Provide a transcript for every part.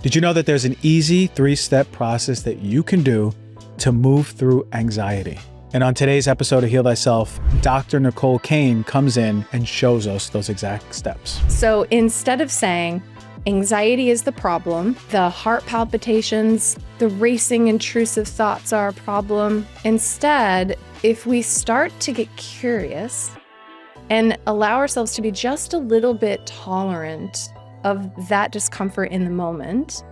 Did you know that there's an easy 3-step process that you can do to move through anxiety? And on today's episode of Heal Thyself, Dr. Nicole Cain comes in and shows us those exact steps. So instead of saying anxiety is the problem, the heart palpitations, the racing intrusive thoughts are a problem, instead, if we start to get curious and allow ourselves to be just a little bit tolerant of that discomfort in the moment,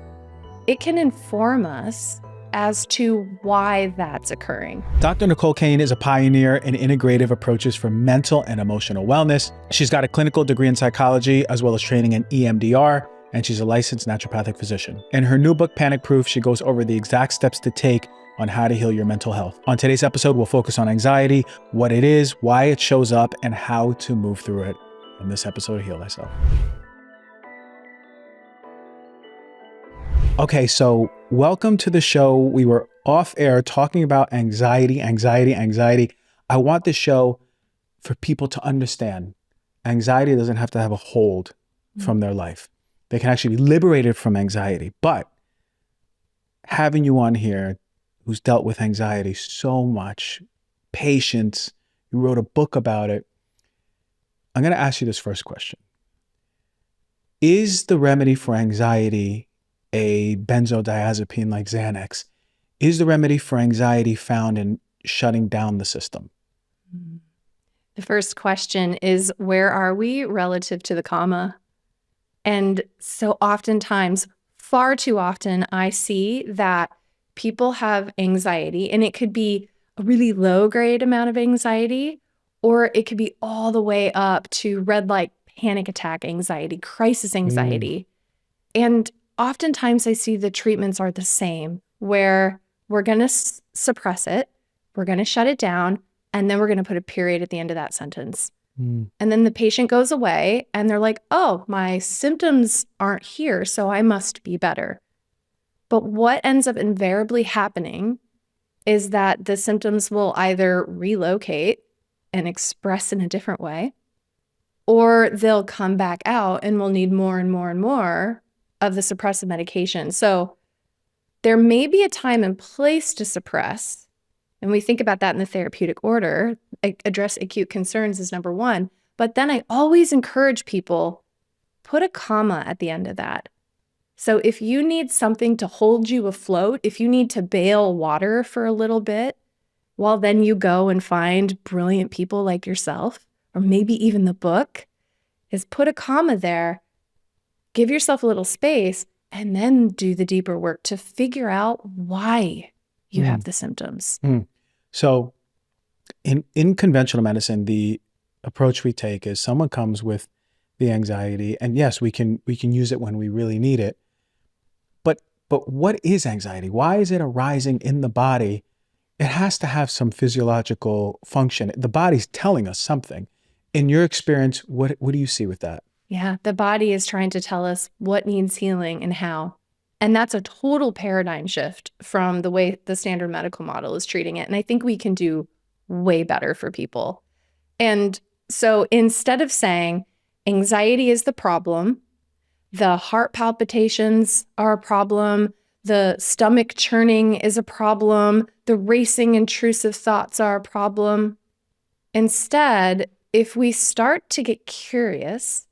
it can inform us as to why that's occurring. Dr. Nicole Cain is a pioneer in integrative approaches for mental and emotional wellness. She's got a clinical degree in psychology as well as training in EMDR, and she's a licensed naturopathic physician. In her new book, Panic Proof, she goes over the exact steps to take on how to heal your mental health. On today's episode, we'll focus on anxiety, what it is, why it shows up, and how to move through it in this episode of Heal Thyself. Okay, so welcome to the show. We were off air talking about anxiety. I want this show for people to understand anxiety doesn't have to have a hold from their life. They can actually be liberated from anxiety. But having you on here who's dealt with anxiety so much, patience, you wrote a book about it. I'm going to ask you this first question. Is the remedy for anxiety a benzodiazepine like Xanax? Is the remedy for anxiety found in shutting down the system? The first question is, where are we relative to the comma? And so oftentimes, far too often, I see that people have anxiety, and it could be a really low grade amount of anxiety, or it could be all the way up to red light panic attack anxiety, crisis anxiety. And oftentimes I see the treatments are the same, where we're going to suppress it, we're going to shut it down, and then we're going to put a period at the end of that sentence. And then the patient goes away and they're like, oh, my symptoms aren't here, so I must be better. But what ends up invariably happening is that the symptoms will either relocate and express in a different way, or they'll come back out and we'll need more and more and more of the suppressive medication. So there may be a time and place to suppress, and we think about that in the therapeutic order. Address acute concerns is number one, but then I always encourage people, put a comma at the end of that. So if you need something to hold you afloat, if you need to bail water for a little bit, well, then you go and find brilliant people like yourself, or maybe even the book, is put a comma there. Give yourself a little space, and then do the deeper work to figure out why you have the symptoms. So in conventional medicine, the approach we take is someone comes with the anxiety, and yes, we can use it when we really need it. But what is anxiety? Why is it arising in the body? It has to have some physiological function. The body's telling us something. In your experience, what do you see with that? Yeah, the body is trying to tell us what needs healing and how. And that's a total paradigm shift from the way the standard medical model is treating it. And I think we can do way better for people. And so instead of saying anxiety is the problem, the heart palpitations are a problem, the stomach churning is a problem, the racing intrusive thoughts are a problem, instead, if we start to get curious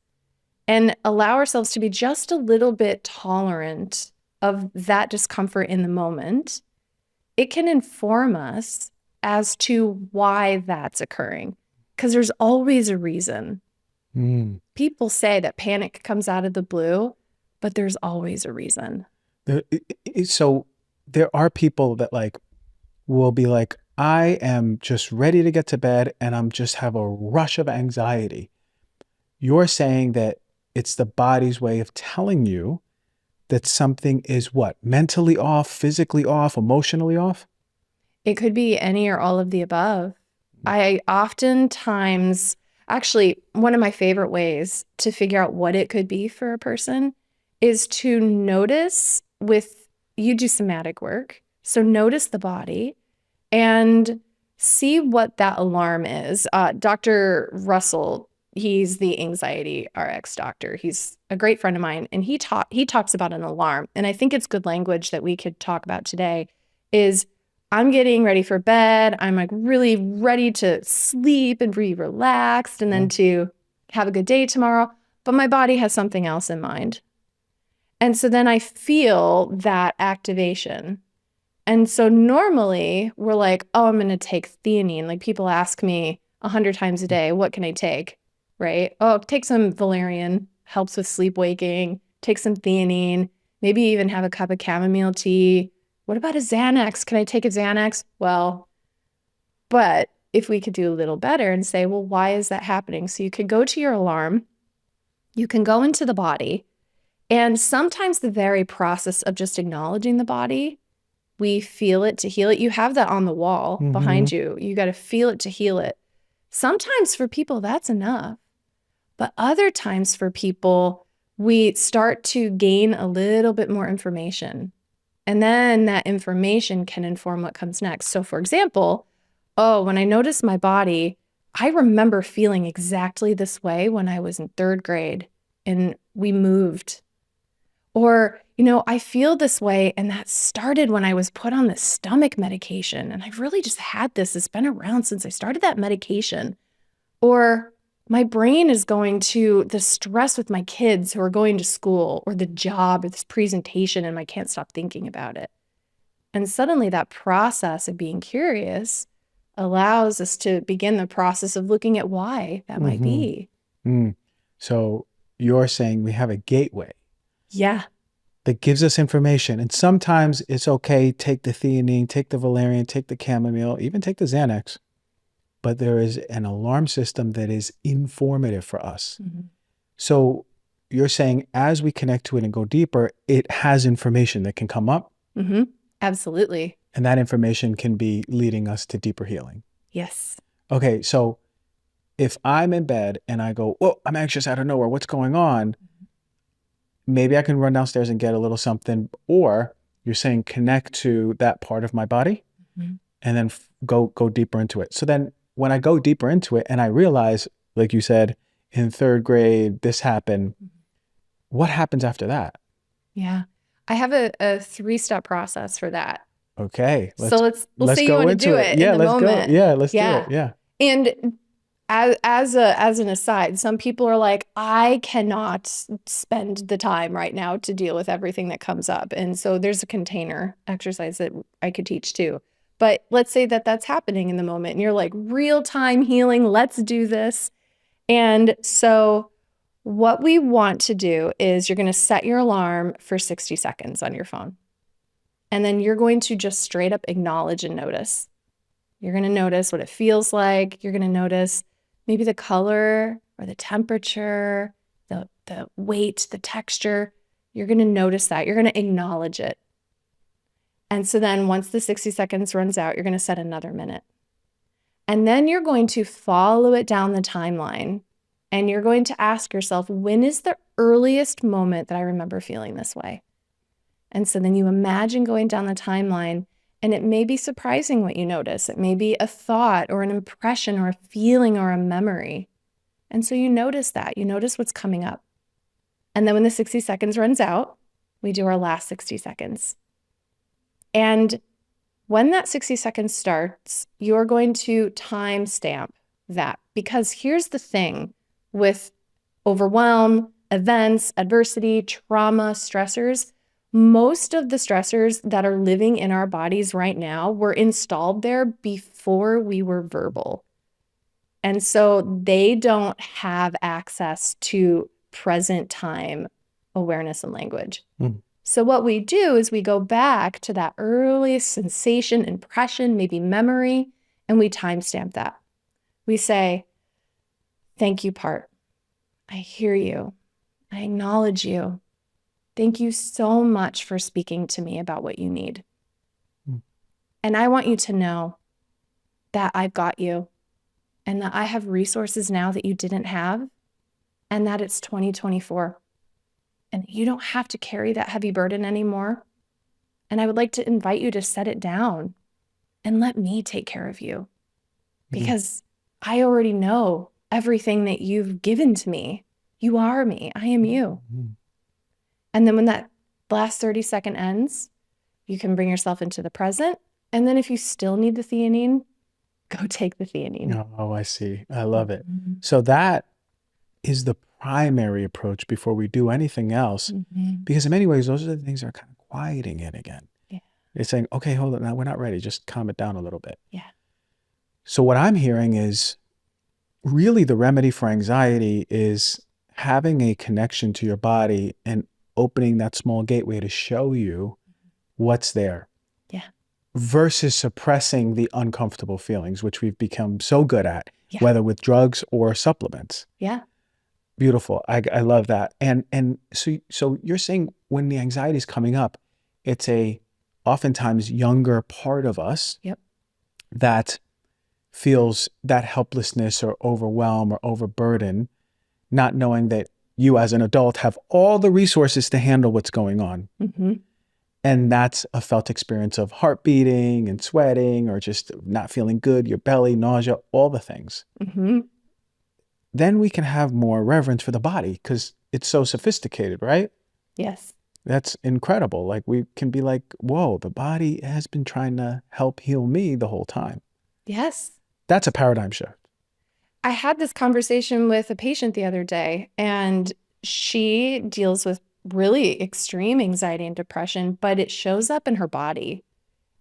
and allow ourselves to be just a little bit tolerant of that discomfort in the moment, it can inform us as to why that's occurring. Because there's always a reason. People say that panic comes out of the blue, but there's always a reason. So there are people that will be like, I am just ready to get to bed and I'm just have a rush of anxiety. You're saying that it's the body's way of telling you that something is what? Mentally off, physically off, emotionally off? It could be any or all of the above. I oftentimes, actually, one of my favorite ways to figure out what it could be for a person is to notice you do somatic work. So notice the body and see what that alarm is. Dr. Russell he's the anxiety RX doctor. He's a great friend of mine, and he talks about an alarm. And I think it's good language that we could talk about today is I'm getting ready for bed. I'm like really ready to sleep and be relaxed and then to have a good day tomorrow. But my body has something else in mind. And so then I feel that activation. And so normally we're like, oh, I'm going to take theanine. Like people ask me 100 times a day, what can I take? Right? Oh, take some valerian, helps with sleep waking. Take some theanine, maybe even have a cup of chamomile tea. What about a Xanax? Can I take a Xanax? Well, but if we could do a little better and say, well, why is that happening? So you could go to your alarm, you can go into the body, and sometimes the very process of just acknowledging the body, we feel it to heal it. You have that on the wall behind you. You got to feel it to heal it. Sometimes for people, that's enough. But other times for people, we start to gain a little bit more information. And then that information can inform what comes next. So for example, oh, when I notice my body, I remember feeling exactly this way when I was in 3rd grade and we moved. Or, I feel this way, and that started when I was put on this stomach medication. And I've really just had this. It's been around since I started that medication. Or my brain is going to the stress with my kids who are going to school, or the job, or this presentation, and I can't stop thinking about it. And suddenly that process of being curious allows us to begin the process of looking at why that might be. So you're saying we have a gateway. Yeah. That gives us information. And sometimes it's okay, take the theanine, take the valerian, take the chamomile, even take the Xanax. But there is an alarm system that is informative for us. So you're saying as we connect to it and go deeper, it has information that can come up. Absolutely. And that information can be leading us to deeper healing. Yes. Okay, so if I'm in bed and I go, oh, I'm anxious out of nowhere, what's going on? Maybe I can run downstairs and get a little something. Or you're saying connect to that part of my body and then go deeper into it. So then when I go deeper into it and I realize, like you said, in 3rd grade, this happened, what happens after that? Yeah. I have a 3-step process for that. Okay. So we'll let's say you go want to into do it. it Yeah, in the let's moment. go. Yeah, let's do it. Yeah. And as an aside, some people are like, I cannot spend the time right now to deal with everything that comes up. And so there's a container exercise that I could teach too. But let's say that that's happening in the moment and you're like, real time healing, let's do this. And so what we want to do is you're going to set your alarm for 60 seconds on your phone. And then you're going to just straight up acknowledge and notice. You're going to notice what it feels like. You're going to notice maybe the color or the temperature, the weight, the texture. You're going to notice that. You're going to acknowledge it. And so then once the 60 seconds runs out, you're going to set another minute. And then you're going to follow it down the timeline. And you're going to ask yourself, when is the earliest moment that I remember feeling this way? And so then you imagine going down the timeline, and it may be surprising what you notice. It may be a thought or an impression or a feeling or a memory. And so you notice that. You notice what's coming up. And then when the 60 seconds runs out, we do our last 60 seconds. And when that 60 seconds starts, you're going to timestamp that. Because here's the thing with overwhelm, events, adversity, trauma, stressors, most of the stressors that are living in our bodies right now were installed there before we were verbal. And so they don't have access to present time awareness and language. So what we do is we go back to that earliest sensation, impression, maybe memory, and we timestamp that. We say, thank you, part. I hear you. I acknowledge you. Thank you so much for speaking to me about what you need. And I want you to know that I've got you and that I have resources now that you didn't have, and that it's 2024. And you don't have to carry that heavy burden anymore. And I would like to invite you to set it down and let me take care of you, because I already know everything that you've given to me. You are me. I am you. Mhm. And then when that last 30-second ends, you can bring yourself into the present. And then if you still need the theanine, go take the theanine. Oh, I see. I love it. Mhm. So that is the primary approach before we do anything else, Mhm. because in many ways, those are the things that are kind of quieting it again. Yeah. It's saying, okay, hold on, now we're not ready. Just calm it down a little bit. Yeah. So what I'm hearing is really the remedy for anxiety is having a connection to your body and opening that small gateway to show you what's there. Yeah. Versus suppressing the uncomfortable feelings, which we've become so good at, Yeah. whether with drugs or supplements. Yeah. Beautiful. I love that. And so you're saying when the anxiety is coming up, it's a oftentimes younger part of us Yep. that feels that helplessness or overwhelm or overburden, not knowing that you as an adult have all the resources to handle what's going on. Mm-hmm. And that's a felt experience of heart beating and sweating or just not feeling good, your belly, nausea, all the things. Mm-hmm. Then we can have more reverence for the body because it's so sophisticated, right? Yes. That's incredible. Like we can be like, whoa, the body has been trying to help heal me the whole time. Yes. That's a paradigm shift. I had this conversation with a patient the other day, and she deals with really extreme anxiety and depression, but it shows up in her body.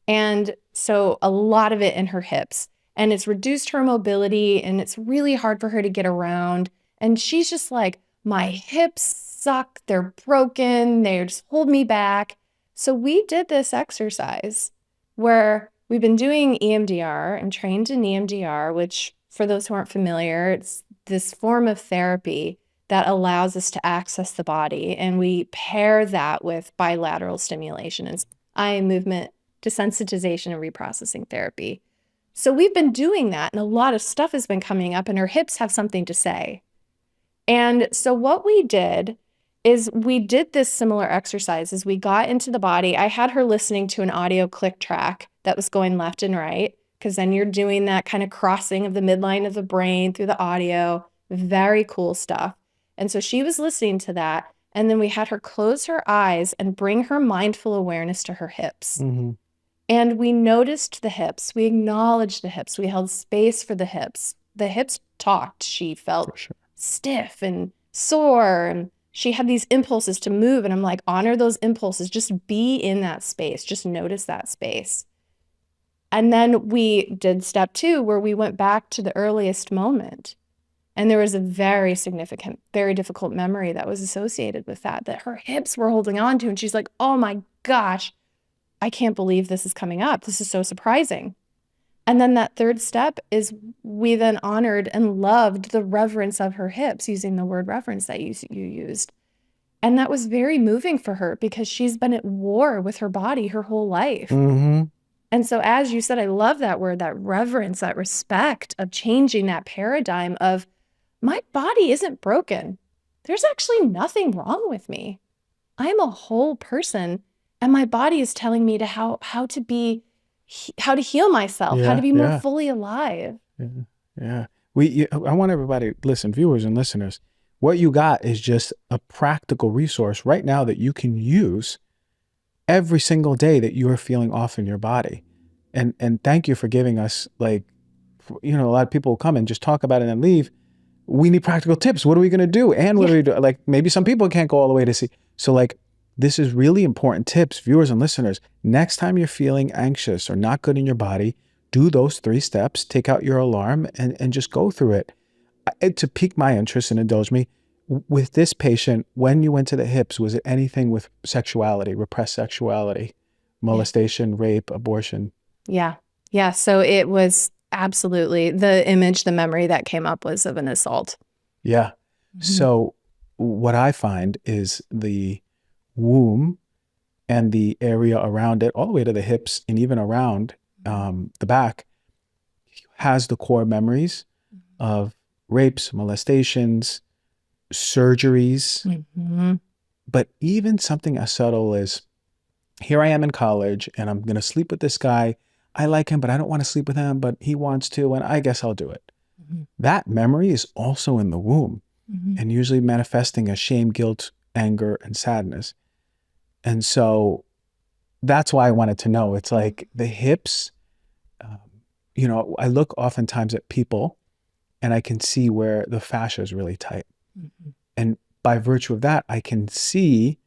And so a lot of it in her hips. And it's reduced her mobility, and it's really hard for her to get around. And she's just like, my hips suck. They're broken. They just hold me back. So we did this exercise where we've been doing EMDR and trained in EMDR, which for those who aren't familiar, it's this form of therapy that allows us to access the body. And we pair that with bilateral stimulation and eye movement desensitization and reprocessing therapy. So we've been doing that, and a lot of stuff has been coming up, and her hips have something to say. And so what we did is we did this similar exercise as we got into the body. I had her listening to an audio click track that was going left and right, because then you're doing that kind of crossing of the midline of the brain through the audio. Very cool stuff. And so she was listening to that. And then we had her close her eyes and bring her mindful awareness to her hips. Mm-hmm. And we noticed the hips. We acknowledged the hips. We held space for the hips. The hips talked. She felt stiff and sore, and she had these impulses to move. And I'm like, honor those impulses. Just be in that space. Just notice that space. And then we did step 2, where we went back to the earliest moment. And there was a very significant, very difficult memory that was associated with that her hips were holding on to. And she's like, oh my gosh, I can't believe this is coming up. This is so surprising. And then that third step is we then honored and loved the reverence of her hips, using the word reverence that you used. And that was very moving for her because she's been at war with her body her whole life. Mm-hmm. And so, as you said, I love that word, that reverence, that respect of changing that paradigm of my body isn't broken. There's actually nothing wrong with me. I'm a whole person. And my body is telling me to how to heal myself, how to be more fully alive. Yeah. I want everybody, listen, viewers and listeners, what you got is just a practical resource right now that you can use every single day that you're feeling off in your body. And thank you for giving us, like, a lot of people will come and just talk about it and leave. We need practical tips. What are we going to do? And what do we do? Like, maybe some people can't go all the way to see. So like, this is really important tips, viewers and listeners. Next time you're feeling anxious or not good in your body, do those 3 steps, take out your alarm and just go through it. To pique my interest and indulge me, with this patient, when you went to the hips, was it anything with sexuality, repressed sexuality, molestation, rape, abortion? Yeah. Yeah. So it was absolutely the image, the memory that came up was of an assault. Yeah. Mm-hmm. So what I find is the womb and the area around it, all the way to the hips and even around the back, has the core memories of rapes, molestations, surgeries. Mm-hmm. But even something as subtle as, here I am in college and I'm going to sleep with this guy. I like him, but I don't want to sleep with him, but he wants to, and I guess I'll do it. That memory is also in the womb and usually manifesting as shame, guilt, anger, and sadness. And so that's why I wanted to know. It's like the hips, I look oftentimes at people and I can see where the fascia is really tight. And by virtue of that, I can see,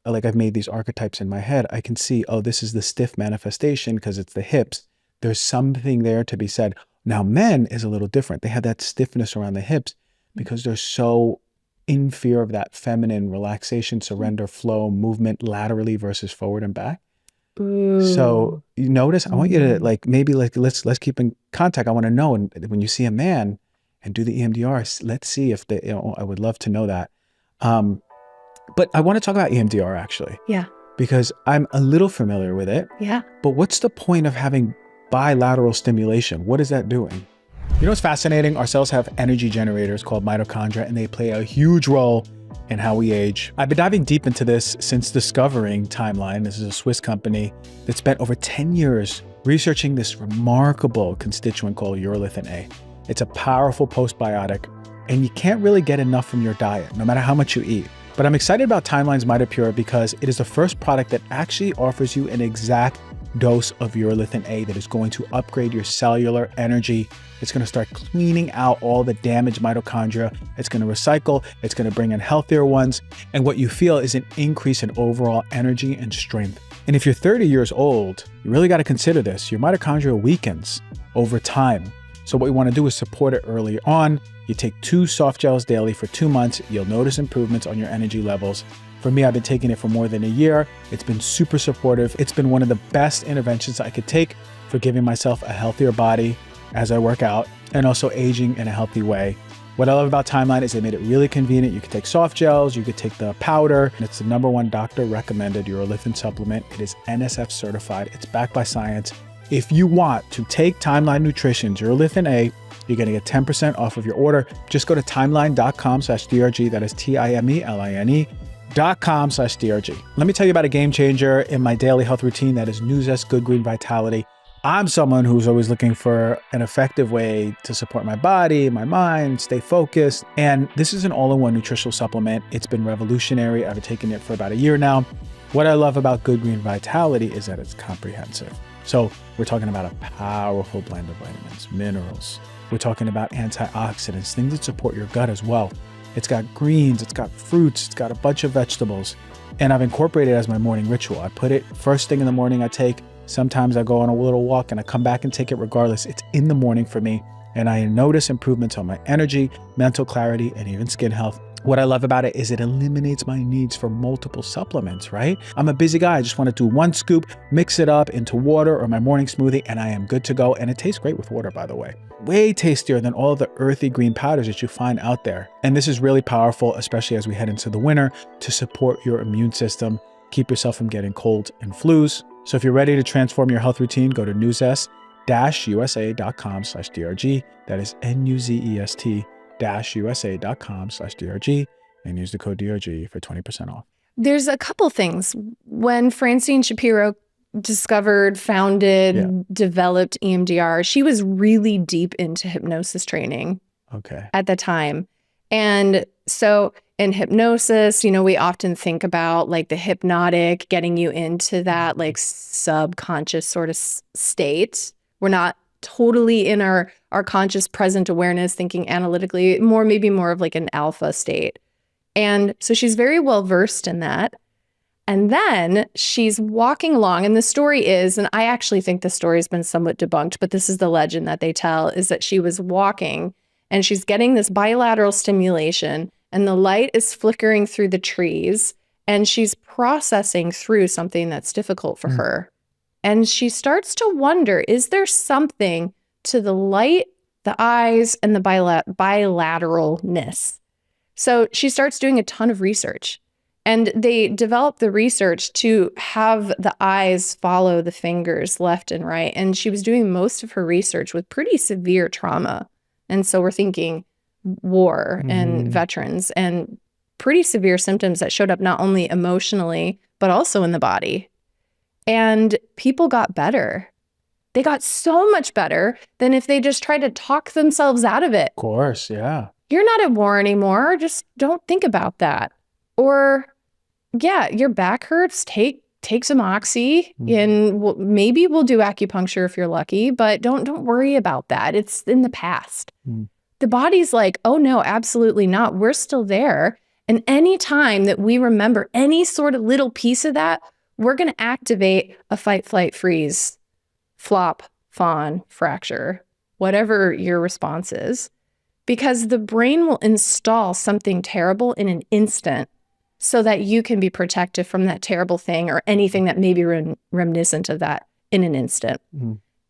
like I've made these archetypes in my head. I can see, oh, this is the stiff manifestation because it's the hips. There's something there to be said. Now, men is a little different. They have that stiffness around the hips because they're so in fear of that feminine relaxation, surrender, flow, movement laterally versus forward and back. Ooh. So you notice, I want you to let's keep in contact. I want to know, and when you see a man and do the EMDR, let's see if I would love to know that. But I want to talk about EMDR actually. Yeah. Because I'm a little familiar with it. Yeah. But what's the point of having bilateral stimulation? What is that doing? You know what's fascinating? Our cells have energy generators called mitochondria, and they play a huge role in how we age. I've been diving deep into this since discovering Timeline. This is a Swiss company that spent over 10 years researching this remarkable constituent called urolithin A. It's a powerful postbiotic, and you can't really get enough from your diet, no matter how much you eat. But I'm excited about Timeline's MitoPure because it is the first product that actually offers you an exact dose of urolithin A that is going to upgrade your cellular energy. It's going to start cleaning out all the damaged mitochondria. It's going to recycle. It's going to bring in healthier ones. And what you feel is an increase in overall energy and strength. And if you're 30 years old, you really got to consider this. Your mitochondria weakens over time. So what we want to do is support it early on. You take 2 soft gels daily for 2 months. You'll notice improvements on your energy levels. For me, I've been taking it for more than a year. It's been super supportive. It's been one of the best interventions I could take for giving myself a healthier body as I work out and also aging in a healthy way. What I love about Timeline is they made it really convenient. You could take soft gels, you could take the powder, and it's the #1 doctor recommended urolithin supplement. It is NSF certified. It's backed by science. If you want to take Timeline Nutrition's urolithin A, you're going to get 10% off of your order. Just go to timeline.com/DRG. That is TIMELINE.com/DRG. Let me tell you about a game changer in my daily health routine. That is Nuzest Good Green Vitality. I'm someone who's always looking for an effective way to support my body, my mind, stay focused. And this is an all-in-one nutritional supplement. It's been revolutionary. I've been taking it for about a year now. What I love about Good Green Vitality is that it's comprehensive. So we're talking about a powerful blend of vitamins, minerals. We're talking about antioxidants, things that support your gut as well. It's got greens, it's got fruits, it's got a bunch of vegetables. And I've incorporated it as my morning ritual. I put it first thing in the morning I take. Sometimes I go on a little walk and I come back and take it regardless. It's in the morning for me. And I notice improvements on my energy, mental clarity, and even skin health. What I love about it is it eliminates my needs for multiple supplements, right? I'm a busy guy. I just want to do 1 scoop, mix it up into water or my morning smoothie, and I am good to go. And it tastes great with water, by the way. Way tastier than all the earthy green powders that you find out there. And this is really powerful, especially as we head into the winter, to support your immune system, keep yourself from getting colds and flus. So if you're ready to transform your health routine, go to nuzest-usa.com/DRG. That is NUZEST-USA.com/DRG and use the code DRG for 20% off. There's a couple things. When Francine Shapiro discovered, founded, developed EMDR, she was really deep into hypnosis training at the time. And so in hypnosis, we often think about like the hypnotic, getting you into that like subconscious sort of state. We're not totally in our conscious present awareness, thinking analytically, maybe more of like an alpha state. And so she's very well versed in that. And then she's walking along, and the story is, and I actually think the story has been somewhat debunked, but this is the legend that they tell, is that she was walking and she's getting this bilateral stimulation and the light is flickering through the trees and she's processing through something that's difficult for her. And she starts to wonder, is there something to the light, the eyes, and the bilateralness? So she starts doing a ton of research. And they developed the research to have the eyes follow the fingers left and right. And she was doing most of her research with pretty severe trauma. And so we're thinking war and veterans and pretty severe symptoms that showed up not only emotionally, but also in the body. And people got better. They got so much better than if they just tried to talk themselves out of it. Of course, yeah. You're not at war anymore. Just don't think about that. Or, yeah, your back hurts. Take some oxy, and maybe we'll do acupuncture if you're lucky. But don't worry about that. It's in the past. The body's like, oh no, absolutely not. We're still there. And any time that we remember any sort of little piece of that, we're going to activate a fight, flight, freeze, flop, fawn, fracture, whatever your response is, because the brain will install something terrible in an instant so that you can be protected from that terrible thing or anything that may be reminiscent of that in an instant.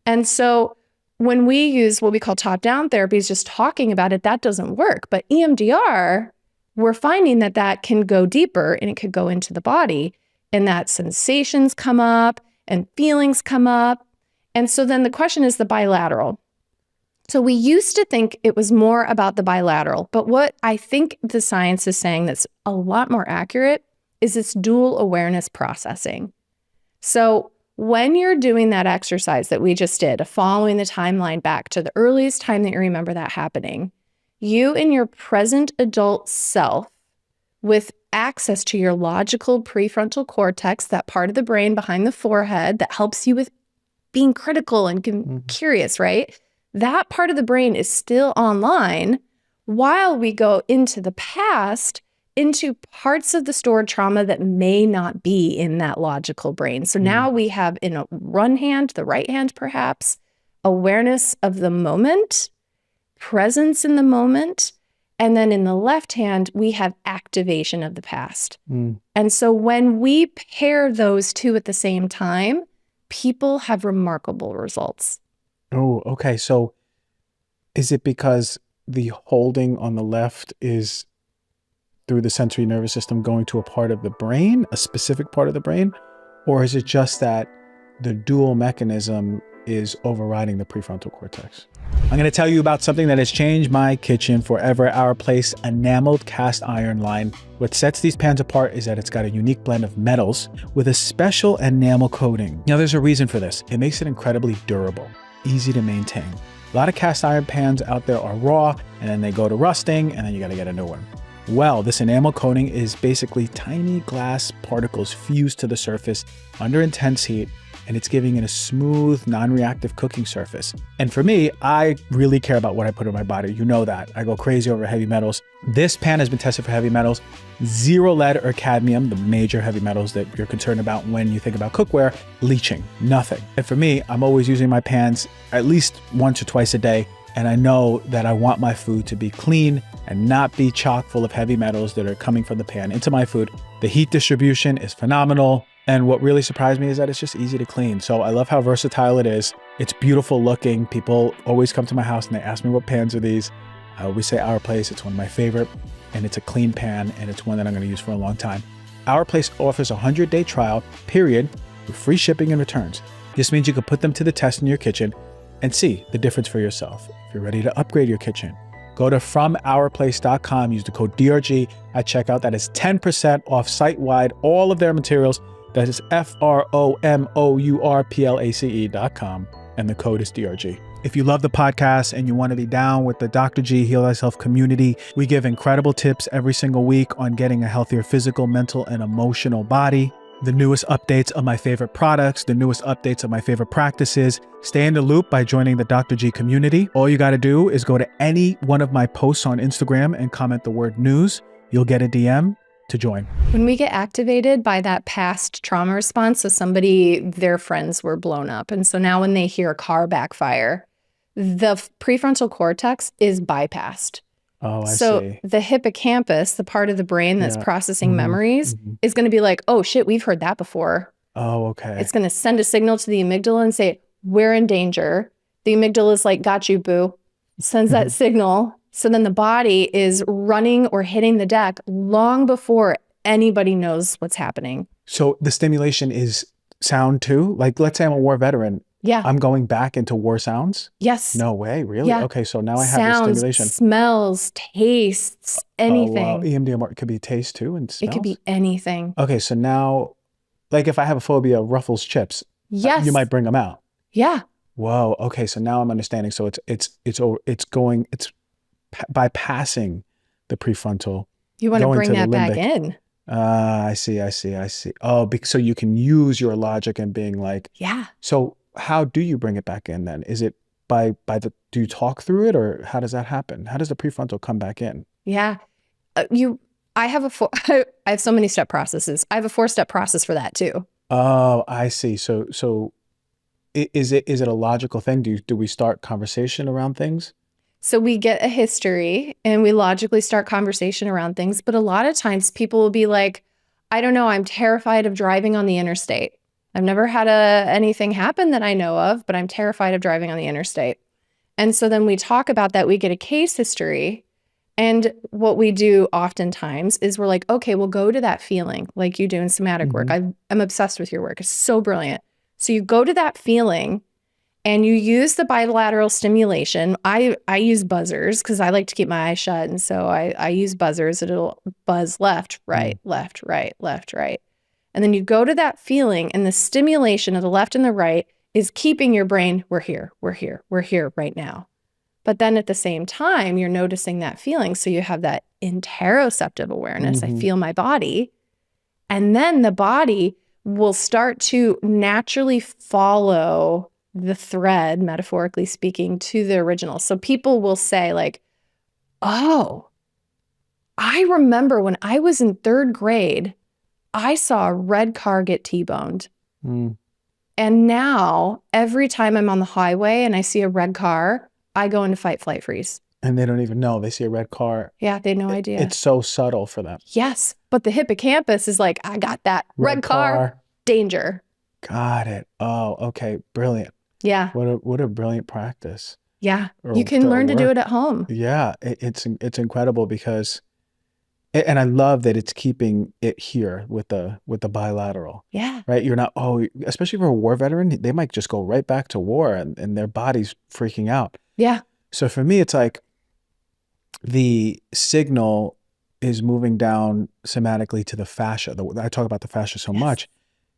And so when we use what we call top-down therapies, just talking about it, that doesn't work. But EMDR, we're finding that that can go deeper and it could go into the body, and that sensations come up and feelings come up. And so then the question is the bilateral. So we used to think it was more about the bilateral, but what I think the science is saying that's a lot more accurate is it's dual awareness processing. So when you're doing that exercise that we just did, following the timeline back to the earliest time that you remember that happening, you in your present adult self with access to your logical prefrontal cortex, that part of the brain behind the forehead that helps you with being critical and curious, right? That part of the brain is still online while we go into the past, into parts of the stored trauma that may not be in that logical brain. So now we have in a one hand, the right hand perhaps, awareness of the moment, presence in the moment, and then in the left hand, we have activation of the past. And so when we pair those two at the same time, people have remarkable results. Oh, okay. So is it because the holding on the left is through the sensory nervous system going to a part of the brain, a specific part of the brain? Or is it just that the dual mechanism is overriding the prefrontal cortex? I'm going to tell you about something that has changed my kitchen forever, OurPlace enameled cast iron line. What sets these pans apart is that it's got a unique blend of metals with a special enamel coating. Now, there's a reason for this. It makes it incredibly durable, easy to maintain. A lot of cast iron pans out there are raw, and then they go to rusting, and then you got to get a new one. Well, this enamel coating is basically tiny glass particles fused to the surface under intense heat, and it's giving it a smooth, non-reactive cooking surface. And for me, I really care about what I put in my body. You know that. I go crazy over heavy metals. This pan has been tested for heavy metals. 0 lead or cadmium, the major heavy metals that you're concerned about when you think about cookware. Leaching, nothing. And for me, I'm always using my pans at least once or twice a day. And I know that I want my food to be clean and not be chock full of heavy metals that are coming from the pan into my food. The heat distribution is phenomenal. And what really surprised me is that it's just easy to clean. So I love how versatile it is. It's beautiful looking. People always come to my house and they ask me what pans are these. I always say OurPlace. It's one of my favorite, and it's a clean pan, and it's one that I'm going to use for a long time. OurPlace offers a 100-day trial period with free shipping and returns. This means you can put them to the test in your kitchen and see the difference for yourself. If you're ready to upgrade your kitchen, go to FromOurPlace.com, use the code DRG at checkout. That is 10% off site-wide, all of their materials. That is FromOurPlace.com, and the code is DRG. If you love the podcast and you want to be down with the Dr. G Heal Thyself community, we give incredible tips every single week on getting a healthier physical, mental, and emotional body. The newest updates of my favorite products, the newest updates of my favorite practices. Stay in the loop by joining the Dr. G community. All you got to do is go to any one of my posts on Instagram and comment the word news. You'll get a DM to join. When we get activated by that past trauma response, so somebody, their friends were blown up. And so now when they hear a car backfire, the prefrontal cortex is bypassed. Oh, I see. So the hippocampus, the part of the brain that's processing memories, is going to be like, oh shit, we've heard that before. Oh, okay. It's going to send a signal to the amygdala and say, we're in danger. The amygdala is like, got you, boo. Sends that signal. So then the body is running or hitting the deck long before anybody knows what's happening. So the stimulation is sound too? Like, let's say I'm a war veteran. Yeah. I'm going back into war sounds? Yes. No way, really? Yeah. Okay, so now I have Sounds, the stimulation. Smells, tastes, anything. Oh, wow. EMDR could be taste too and smells? It could be anything. Okay, so now, like if I have a phobia of Ruffles chips, Yes. you might bring them out. Yeah. Whoa. Okay. So now I'm understanding. So it's bypassing the prefrontal, You want to going bring to the that back limbic. in. I see. Oh, so you can use your logic and being like, Yeah. so how do you bring it back in then? Is it do you talk through it, or how does that happen? How does the prefrontal come back in? Yeah. I have I have so many step processes. I have a 4-step process for that too. Oh, I see. So is it a logical thing? Do we start conversation around things? So we get a history and we logically start conversation around things. But a lot of times people will be like, I don't know, I'm terrified of driving on the interstate. I've never had anything happen that I know of, but I'm terrified of driving on the interstate. And so then we talk about that. We get a case history. And what we do oftentimes is we're like, okay, we'll go to that feeling like you do in somatic work. Mm-hmm. I'm obsessed with your work. It's so brilliant. So you go to that feeling and you use the bilateral stimulation. I use buzzers because I like to keep my eyes shut. And so I use buzzers. It'll buzz left, right, left, right, left, right. And then you go to that feeling, and the stimulation of the left and the right is keeping your brain, we're here, we're here, we're here right now. But then at the same time, you're noticing that feeling. So you have that interoceptive awareness. I Mm-hmm. feel my body. And then the body will start to naturally follow the thread, metaphorically speaking, to the original. So people will say like, oh, I remember when I was in 3rd grade, I saw a red car get T-boned. Mm. And now every time I'm on the highway and I see a red car, I go into fight, flight, freeze. And they don't even know. They see a red car. Yeah, they had no idea. It's so subtle for them. Yes, but the hippocampus is like, I got that red car, danger. Got it. Oh, okay. Brilliant. Yeah. What a brilliant practice. Yeah. You can learn to do it at home. Yeah. It's incredible because, and I love that it's keeping it here with the bilateral. Yeah. Right. You're not, especially for a war veteran, they might just go right back to war and their body's freaking out. Yeah. So for me, it's like the signal is moving down somatically to the fascia. I talk about the fascia so much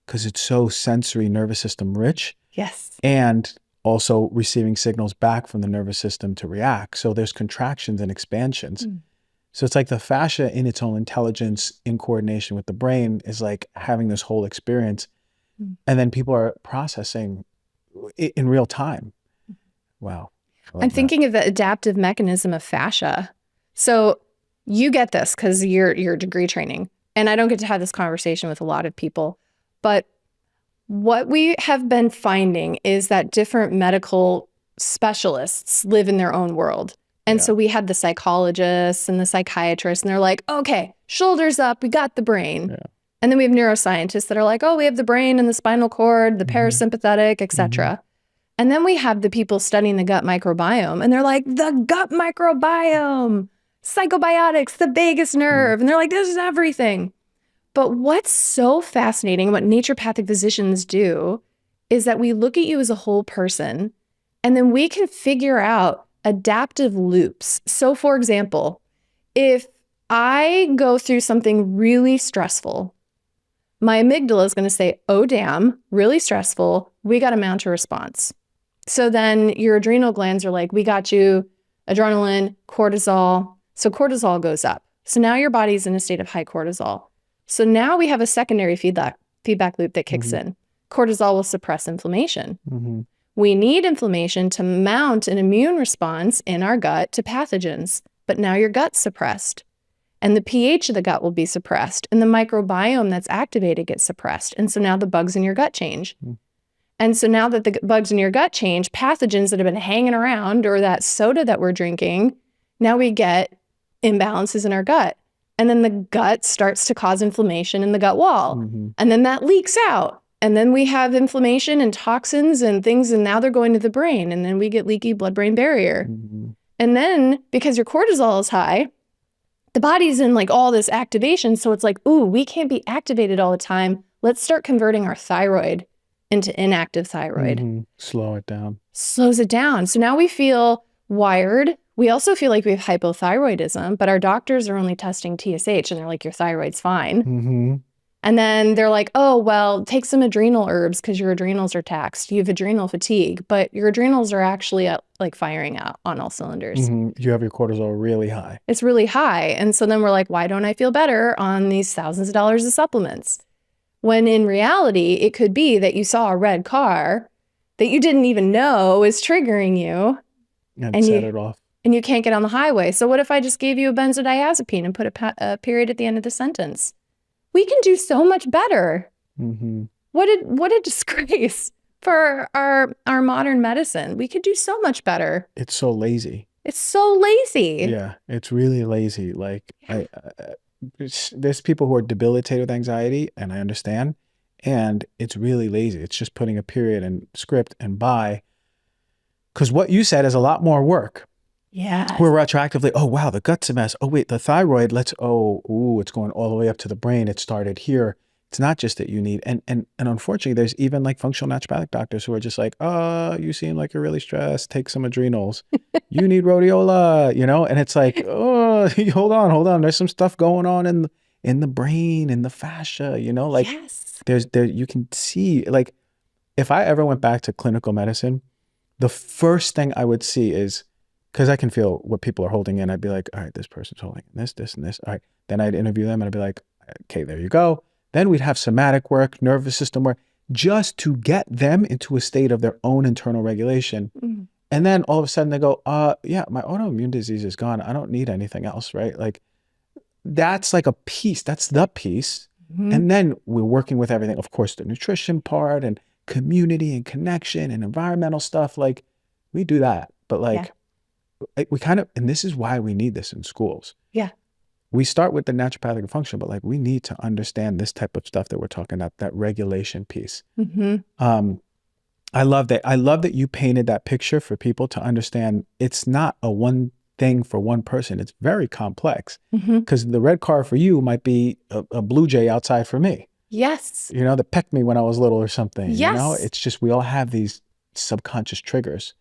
because it's so sensory nervous system rich. Yes. And also receiving signals back from the nervous system to react. So there's contractions and expansions. So it's like the fascia in its own intelligence in coordination with the brain is like having this whole experience. And then people are processing it in real time. Wow. I'm thinking of the adaptive mechanism of fascia. So you get this because you're degree training. And I don't get to have this conversation with a lot of people. But what we have been finding is that different medical specialists live in their own world. And so we had the psychologists and the psychiatrists, and they're like, okay, shoulders up, we got the brain. And then we have neuroscientists that are like, oh, we have the brain and the spinal cord, the parasympathetic, etc. And then we have the people studying the gut microbiome, and they're like, the gut microbiome, psychobiotics, the vagus nerve. And they're like, this is everything. But what's so fascinating, what naturopathic physicians do, is that we look at you as a whole person, and then we can figure out adaptive loops. So for example, if I go through something really stressful, my amygdala is going to say, oh, damn, really stressful. We got to mount a response. So then your adrenal glands are like, we got you, adrenaline, cortisol. So cortisol goes up. So now your body's in a state of high cortisol. So now we have a secondary feedback loop that kicks in. Cortisol will suppress inflammation. We need inflammation to mount an immune response in our gut to pathogens. But now your gut's suppressed. And the pH of the gut will be suppressed. And the microbiome that's activated gets suppressed. And so now the bugs in your gut change. And so now that the bugs in your gut change, pathogens that have been hanging around, or that soda that we're drinking, now we get imbalances in our gut. And then the gut starts to cause inflammation in the gut wall. And then that leaks out. And then we have inflammation and toxins and things, and now they're going to the brain. And then we get leaky blood-brain barrier. And then because your cortisol is high, the body's in like all this activation. So it's like, ooh, we can't be activated all the time. Let's start converting our thyroid into inactive thyroid. Slow it down. Slows it down. So now we feel wired. We also feel like we have hypothyroidism, but our doctors are only testing TSH and they're like, your thyroid's fine. And then they're like, oh, well, take some adrenal herbs because your adrenals are taxed. You have adrenal fatigue, but your adrenals are actually like firing out on all cylinders. You have your cortisol really high. It's really high. And so then we're like, why don't I feel better on these thousands of dollars of supplements? When in reality, it could be that you saw a red car that you didn't even know is triggering you. And set it off. And you can't get on the highway. So what if I just gave you a benzodiazepine and put a period at the end of the sentence? We can do so much better. What a disgrace for our modern medicine. We could do so much better. It's so lazy. It's so lazy. Yeah, it's really lazy. Like there's people who are debilitated with anxiety, and I understand. And it's really lazy. It's just putting a period and script and by. Because what you said is a lot more work. Yeah. We're retroactively, oh, wow, the gut's a mess. Oh, wait, the thyroid, it's going all the way up to the brain. It started here. It's not just that you need, and unfortunately, there's even like functional naturopathic doctors who are just like, oh, you seem like you're really stressed. Take some adrenals. You need rhodiola, and it's like, oh, hold on. There's some stuff going on in the brain, in the fascia, like yes. there you can see, like, if I ever went back to clinical medicine, the first thing I would see is, because I can feel what people are holding in, I'd be like, all right, this person's holding this, and this. All right. Then I'd interview them and I'd be like, okay, there you go. Then we'd have somatic work, nervous system work, just to get them into a state of their own internal regulation. And then all of a sudden they go, yeah, my autoimmune disease is gone. I don't need anything else, right? Like that's like a piece. That's the piece. And then we're working with everything. Of course, the nutrition part and community and connection and environmental stuff. Like we do that. But like we kind of, and this is why we need this in schools. Yeah. We start with the naturopathic function, but like we need to understand this type of stuff that we're talking about, that regulation piece. I love that. I love that you painted that picture for people to understand it's not a one thing for one person. It's very complex because the red car for you might be a blue jay outside for me. Yes. That pecked me when I was little or something. Yes. It's just, we all have these subconscious triggers.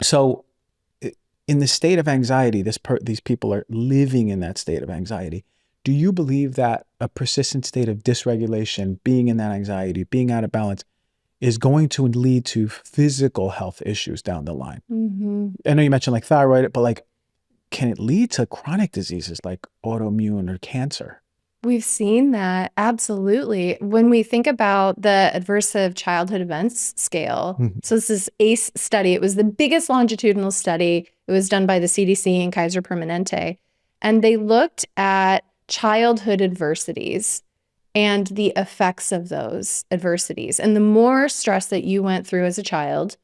So in the state of anxiety, these people are living in that state of anxiety. Do you believe that a persistent state of dysregulation, being in that anxiety, being out of balance, is going to lead to physical health issues down the line? I know you mentioned like thyroid, but like, can it lead to chronic diseases like autoimmune or cancer? We've seen that, absolutely. When we think about the Adversive Childhood Events Scale, so this is ACE study. It was the biggest longitudinal study. It was done by the CDC and Kaiser Permanente. And they looked at childhood adversities and the effects of those adversities. And the more stress that you went through as a child,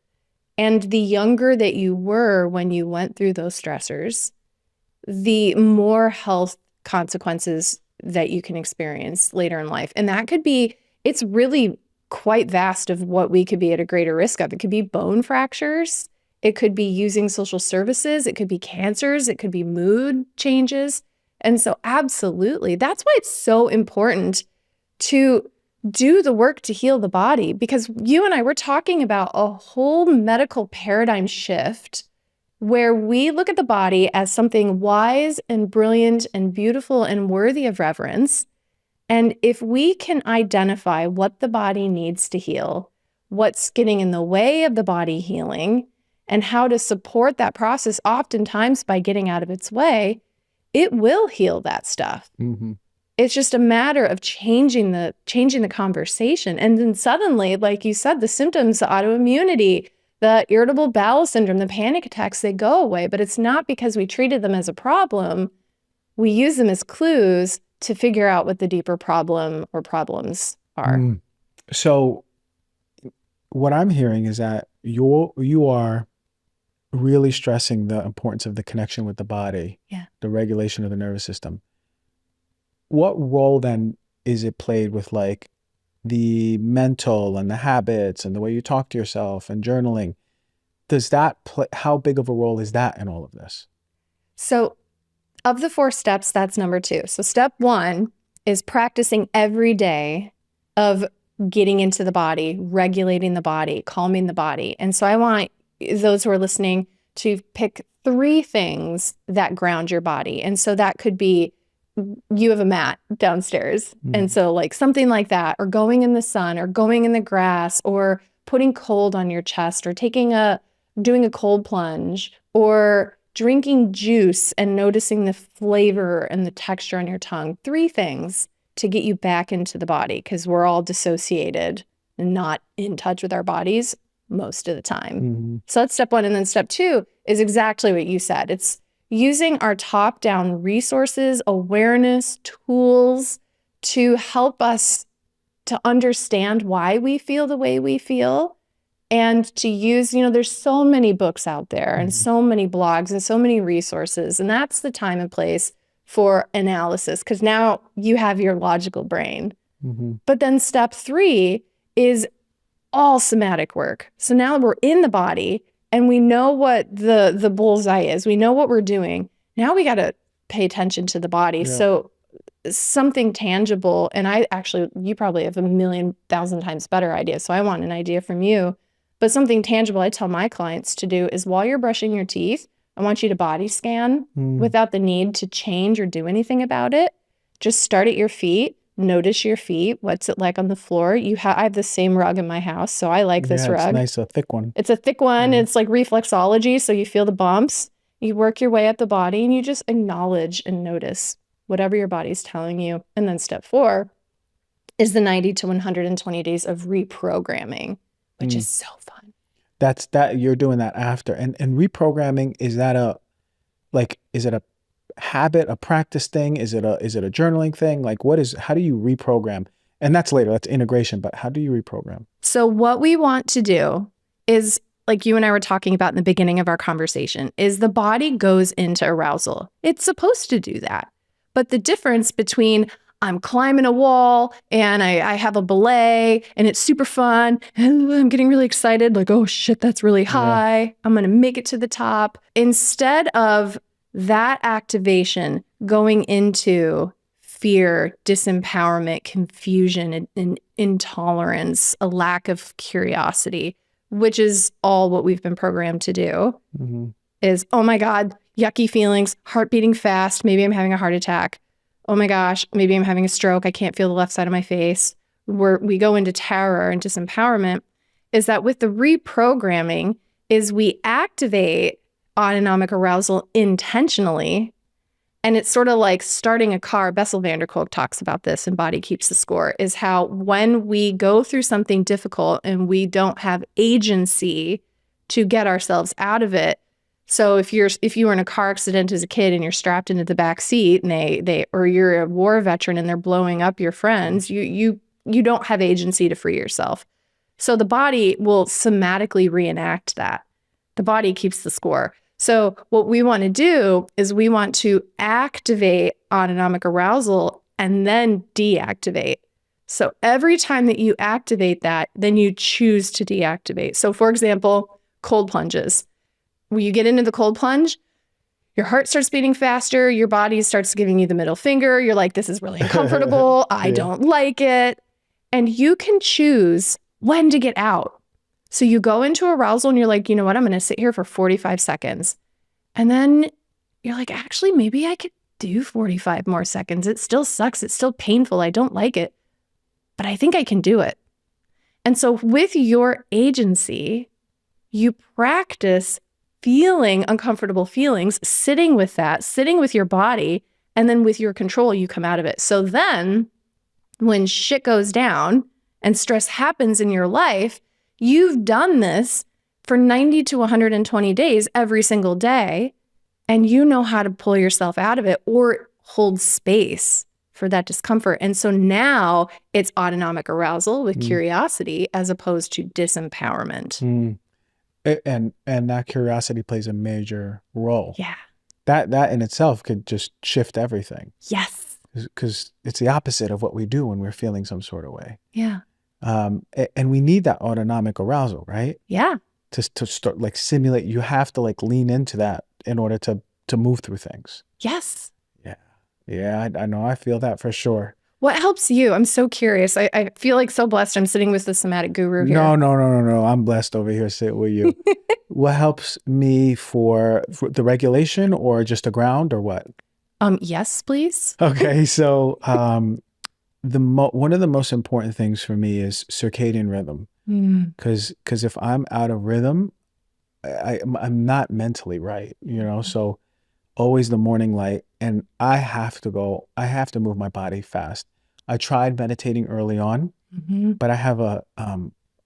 and the younger that you were when you went through those stressors, the more health consequences that you can experience later in life. And that could be, it's really quite vast of what we could be at a greater risk of. It could be bone fractures. It could be using social services. It could be cancers. It could be mood changes. And so absolutely, that's why it's so important to do the work to heal the body, because you and I were talking about a whole medical paradigm shift where we look at the body as something wise and brilliant and beautiful and worthy of reverence. And if we can identify what the body needs to heal, what's getting in the way of the body healing, and how to support that process, oftentimes by getting out of its way, it will heal that stuff. It's just a matter of changing the conversation. And then suddenly, like you said, the symptoms, the autoimmunity, the irritable bowel syndrome, the panic attacks, they go away. But it's not because we treated them as a problem. We use them as clues to figure out what the deeper problem or problems are. So what I'm hearing is that you are really stressing the importance of the connection with the body, the regulation of the nervous system. What role then is it played with like the mental and the habits and the way you talk to yourself and journaling? Does that play, how big of a role is that in all of this? So of the 4 steps, that's number 2. So step 1 is practicing every day of getting into the body, regulating the body, calming the body. And so I want those who are listening to pick 3 things that ground your body. And so that could be you have a mat downstairs. And so like something like that, or going in the sun, or going in the grass, or putting cold on your chest, or doing a cold plunge, or drinking juice and noticing the flavor and the texture on your tongue. 3 things to get you back into the body, because we're all dissociated and not in touch with our bodies most of the time. So that's step 1. And then step 2 is exactly what you said. It's using our top-down resources, awareness, tools to help us to understand why we feel the way we feel, and to use, there's so many books out there and so many blogs and so many resources. And that's the time and place for analysis, because now you have your logical brain. But then step 3 is all somatic work. So now we're in the body and we know what the bullseye is. We know what we're doing. Now we got to pay attention to the body. Yeah. So something tangible, and you probably have 1,000,000 times better idea. So I want an idea from you. But something tangible I tell my clients to do is, while you're brushing your teeth, I want you to body scan without the need to change or do anything about it. Just start at your feet. Notice your feet. What's it like on the floor? I have the same rug in my house, so I like this rug. It's nice, a thick one. It's a thick one. It's like reflexology, so you feel the bumps. You work your way up the body, and you just acknowledge and notice whatever your body's telling you. And then step 4 is the 90 to 120 days of reprogramming, which is so fun. That you're doing that after. And reprogramming, is it a habit, a practice thing? Is it a journaling thing? Like, how do you reprogram? And that's later, that's integration, but how do you reprogram? So what we want to do is, like you and I were talking about in the beginning of our conversation, is the body goes into arousal. It's supposed to do that. But the difference between I'm climbing a wall and I have a belay and it's super fun and I'm getting really excited, like, oh shit, that's really high. Yeah. I'm going to make it to the top. Instead of that activation going into fear, disempowerment, confusion, and intolerance, a lack of curiosity, which is all what we've been programmed to do, is, oh my God, yucky feelings, heart beating fast, maybe I'm having a heart attack. Oh my gosh, maybe I'm having a stroke. I can't feel the left side of my face. We go into terror and disempowerment. Is that with the reprogramming is we activate autonomic arousal intentionally. And it's sort of like starting a car. Bessel van der Kolk talks about this in Body Keeps the Score, is how when we go through something difficult and we don't have agency to get ourselves out of it. So if you were in a car accident as a kid and you're strapped into the back seat and or you're a war veteran and they're blowing up your friends, you don't have agency to free yourself. So the body will somatically reenact that. The body keeps the score. So what we want to do is we want to activate autonomic arousal and then deactivate. So every time that you activate that, then you choose to deactivate. So for example, cold plunges. When you get into the cold plunge, your heart starts beating faster, your body starts giving you the middle finger. You're like, this is really uncomfortable. I don't like it. And you can choose when to get out. So you go into arousal and you're like, you know what? I'm going to sit here for 45 seconds. And then you're like, actually, maybe I could do 45 more seconds. It still sucks. It's still painful. I don't like it, but I think I can do it. And so with your agency, you practice feeling uncomfortable feelings, sitting with your body, and then with your control, you come out of it. So then when shit goes down and stress happens in your life, you've done this for 90 to 120 days every single day, and you know how to pull yourself out of it or hold space for that discomfort. And so now it's autonomic arousal with curiosity as opposed to disempowerment. And that curiosity plays a major role. Yeah. That in itself could just shift everything. Yes. Because it's the opposite of what we do when we're feeling some sort of way. Yeah. And we need that autonomic arousal, right? Yeah. To start like simulate, you have to like lean into that in order to move through things. Yes. Yeah. Yeah, I know. I feel that for sure. What helps you? I'm so curious. I feel like so blessed. I'm sitting with the somatic guru here. No. I'm blessed over here sitting with you. What helps me for the regulation or just the ground or what? Yes, please. Okay, so one of the most important things for me is circadian rhythm, Mm. because if I'm out of rhythm, I'm not mentally right, you know. So always the morning light, and I have to move my body fast. I tried meditating early on, Mhm. but I have a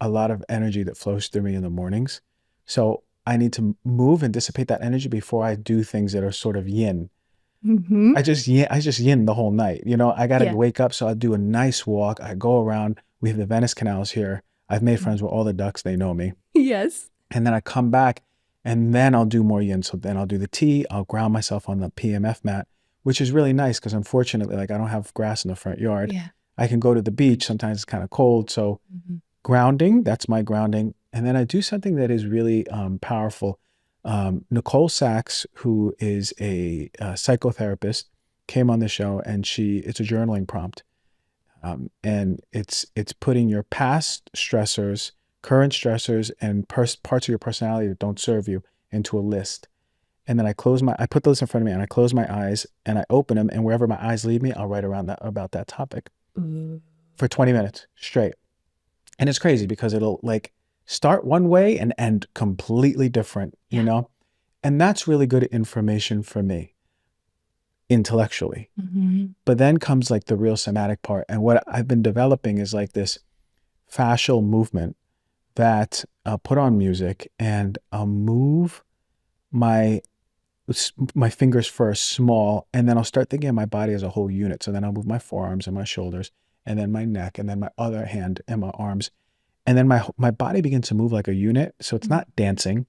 lot of energy that flows through me in the mornings. So I need to move and dissipate that energy before I do things that are sort of yin. Mhm. I just yin the whole night. You know, I gotta Yeah. wake up, so I do a nice walk. I go around. We have the Venice canals here. I've made Mm. friends with all the ducks. They know me. Yes. And then I come back, and then I'll do more yin. So then I'll do the tea. I'll ground myself on the PMF mat, which is really nice because unfortunately, like I don't have grass in the front yard. Yeah. I can go to the beach. Sometimes it's kind of cold. So Mhm. grounding, that's my grounding. And then I do something that is really powerful. Nicole Sachs, who is a psychotherapist, came on the show, and it's a journaling prompt. And it's putting your past stressors, current stressors, and parts of your personality that don't serve you into a list. And then I put the list in front of me, and I close my eyes and I open them, and wherever my eyes lead me, I'll write around that about that topic Ooh. for 20 minutes straight. And it's crazy because it'll like start one way and end completely different, you Yeah. know? And that's really good information for me intellectually. Mhm. But then comes like the real somatic part. And what I've been developing is like this fascial movement that I'll put on music, and I'll move my my fingers first small, and then I'll start thinking of my body as a whole unit. So then I'll move my forearms and my shoulders, and then my neck, and then my other hand and my arms. And then my body begins to move like a unit. So it's Mhm. not dancing.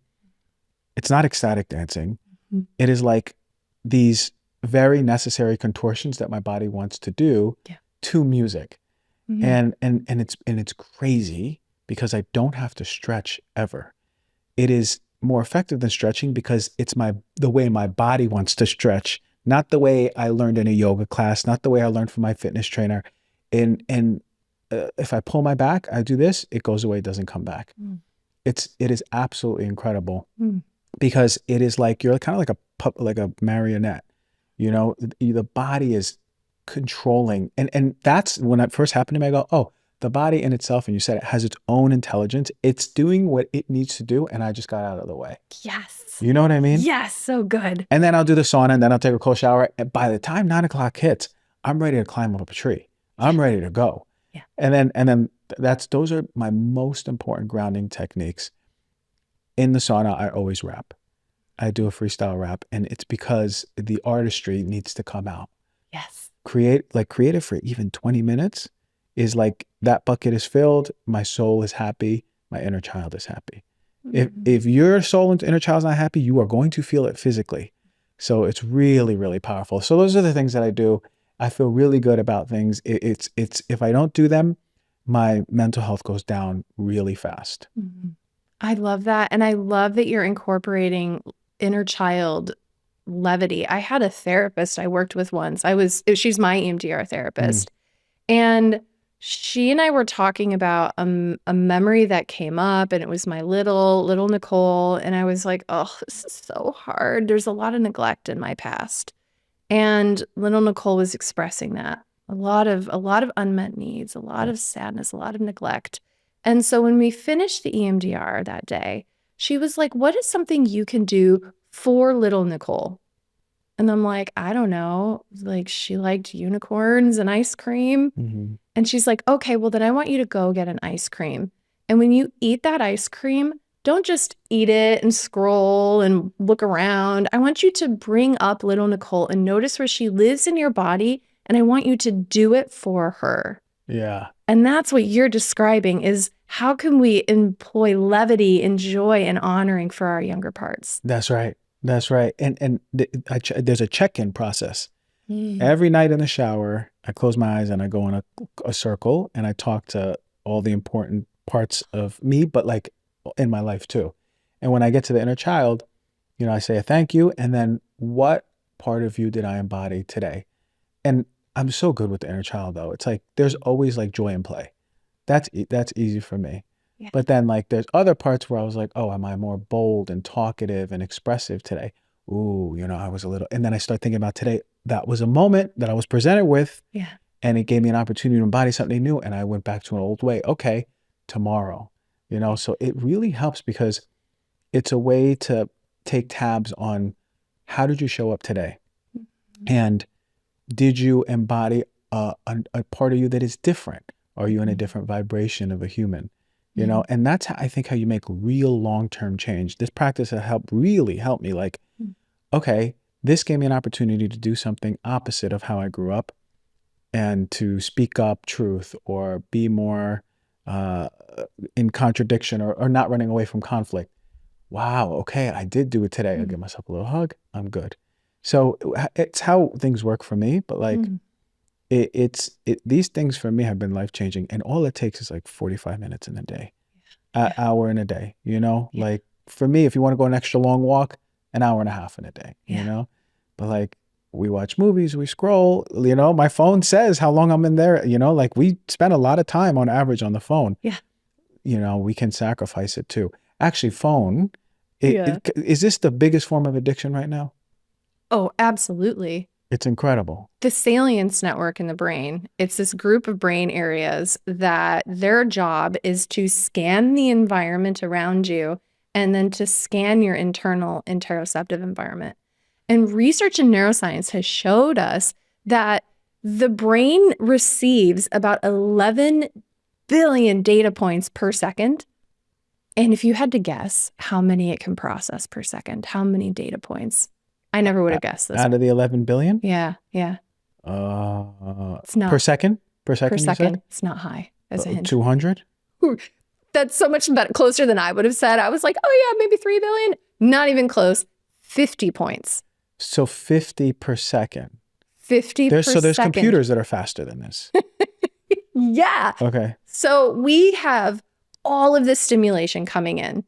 It's not ecstatic dancing. Mhm. It is like these very necessary contortions that my body wants to do Yeah. to music. Mhm. And it's crazy because I don't have to stretch ever. It is more effective than stretching because it's the way my body wants to stretch, not the way I learned in a yoga class, not the way I learned from my fitness trainer. And if I pull my back, I do this, it goes away, it doesn't come back. Mm. It is absolutely incredible Mm. because it is like you're kind of like like a marionette. You know, the body is controlling, and that's when it first happened to me. I go, oh, the body in itself, and you said it has its own intelligence. It's doing what it needs to do, and I just got out of the way. Yes. You know what I mean? Yes. So good. And then I'll do the sauna, and then I'll take a cold shower. And by the time 9 o'clock hits, I'm ready to climb up a tree. Yeah. I'm ready to go. Yeah. And then those are my most important grounding techniques. In the sauna, I always rap. I do a freestyle rap, and it's because the artistry needs to come out. Yes. Create it for even 20 minutes is like that bucket is filled, my soul is happy, my inner child is happy. If Mhm. your soul and inner child is not happy, you are going to feel it physically. So it's really, really powerful. So those are the things that I do. I feel really good about things. It's if I don't do them, my mental health goes down really fast. Mhm. I love that. And I love that you're incorporating inner child levity. I had a therapist I worked with once. She's my EMDR Mm, therapist. And she and I were talking about a memory that came up, and it was my little Nicole. And I was like, oh, this is so hard. There's a lot of neglect in my past. And little Nicole was expressing that. A lot of unmet needs, a lot yeah. of sadness, a lot of neglect. And so when we finished the EMDR that day, she was like, "What is something you can do for little Nicole?" And I'm like, "I don't know." Like, she liked unicorns and ice cream. Mhm. And she's like, "Okay, well, then I want you to go get an ice cream. And when you eat that ice cream, don't just eat it and scroll and look around. I want you to bring up little Nicole and notice where she lives in your body. And I want you to do it for her." Yeah. And that's what you're describing is how can we employ levity and joy and honoring for our younger parts? That's right. That's right. And there's a check-in process. Mm. Every night in the shower, I close my eyes and I go in a circle, and I talk to all the important parts of me, but like in my life too. And when I get to the inner child, I say a thank you, and then what part of you did I embody today? And I'm so good with the inner child though. It's like there's always like joy and play. That's easy for me. Yeah. But then like there's other parts where I was like, oh, am I more bold and talkative and expressive today? ooh, I was a little, and then I start thinking about today, that was a moment that I was presented with, Yeah. and it gave me an opportunity to embody something new, and I went back to an old way. Okay, tomorrow, so it really helps because it's a way to take tabs on how did you show up today? And did you embody a part of you that is different? Are you in a different vibration of a human? And that's how, I think, how you make real long-term change. This practice has really helped me. Like, okay, this gave me an opportunity to do something opposite of how I grew up and to speak up truth or be more in contradiction or not running away from conflict. Wow, okay, I did do it today. I'll give myself a little hug. I'm good. So it's how things work for me, but like these things for me have been life-changing, and all it takes is like 45 minutes in a day, an hour in a day, like for me, if you want to go an extra long walk, an hour and a half in a day, but like we watch movies, we scroll, my phone says how long I'm in there, like we spend a lot of time on average on the phone. Yeah. We can sacrifice it too. Actually, phone, Yeah. is this the biggest form of addiction right now? Oh, absolutely. It's incredible. The salience network in the brain, it's this group of brain areas that their job is to scan the environment around you and then to scan your internal interoceptive environment. And research in neuroscience has showed us that the brain receives about 11 billion data points per second. And if you had to guess how many it can process per second, how many data points? I never would have guessed this. Out of the 11 billion? Yeah. It's not per second. Per second. per second. It's not high as a hint. 200. That's so much better, closer than I would have said. I was like, oh yeah, maybe 3 billion. Not even close. 50 points. So 50 per second. 50 per So there's second. computers that are faster than this. Yeah. Okay. So we have all of this stimulation coming in,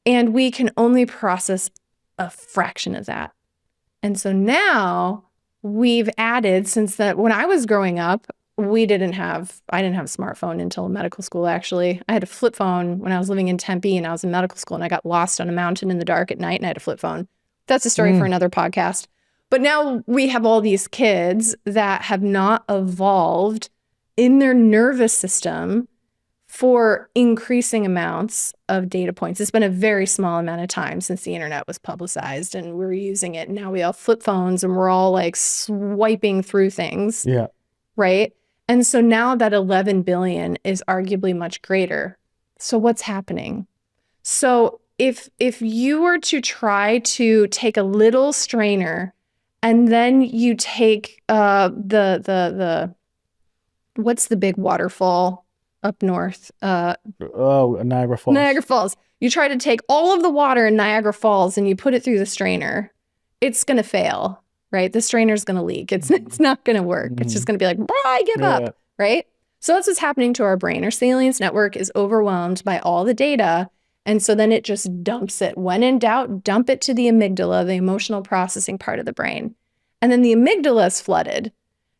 and we can only process a fraction of that. And so now we've added, since that when I was growing up, I didn't have a smartphone until medical school, actually. I had a flip phone when I was living in Tempe and I was in medical school, and I got lost on a mountain in the dark at night and I had a flip phone. That's a story for another podcast. But now we have all these kids that have not evolved in their nervous system for increasing amounts of data points. It's been a very small amount of time since the internet was publicized and we're using it. And now we all flip phones and we're all like swiping through things. Yeah. Right. And so now that 11 billion is arguably much greater. So what's happening? So if you were to try to take a little strainer and then you take what's the big waterfall up north? Niagara Falls. Niagara Falls. You try to take all of the water in Niagara Falls and you put it through the strainer. It's going to fail, right? The strainer's going to leak. It's not going to work. It's just going to be like, I give up, right? So that's what's happening to our brain. Our salience network is overwhelmed by all the data. And so then it just dumps it. When in doubt, dump it to the amygdala, the emotional processing part of the brain. And then the amygdala is flooded.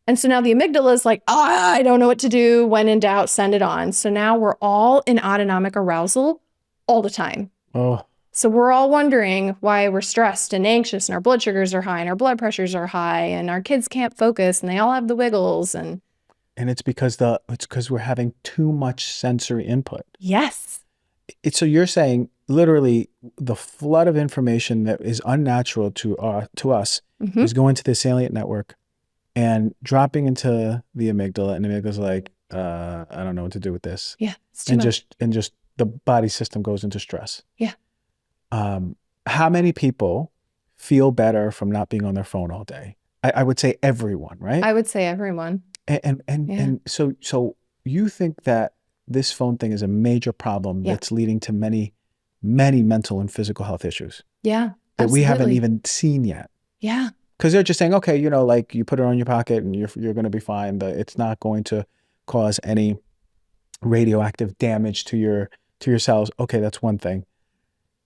And so now the amygdala is like, I don't know what to do. When in doubt, send it on. So now we're all in autonomic arousal all the time. Oh. So we're all wondering why we're stressed and anxious and our blood sugars are high and our blood pressures are high and our kids can't focus and they all have the wiggles. And it's because we're having too much sensory input. Yes. So you're saying literally the flood of information that is unnatural to us is going to the salient network and dropping into the amygdala, and the amygdala's like, I don't know what to do with this. Yeah. It's too much. just the body system goes into stress. Yeah. How many people feel better from not being on their phone all day? I would say everyone, right? I would say everyone. And so you think that this phone thing is a major problem that's leading to many, many mental and physical health issues. Yeah. That we haven't even seen yet. Yeah. Because they're just saying, okay, like you put it on your pocket and you're going to be fine. It's not going to cause any radioactive damage to your cells. Okay, that's one thing.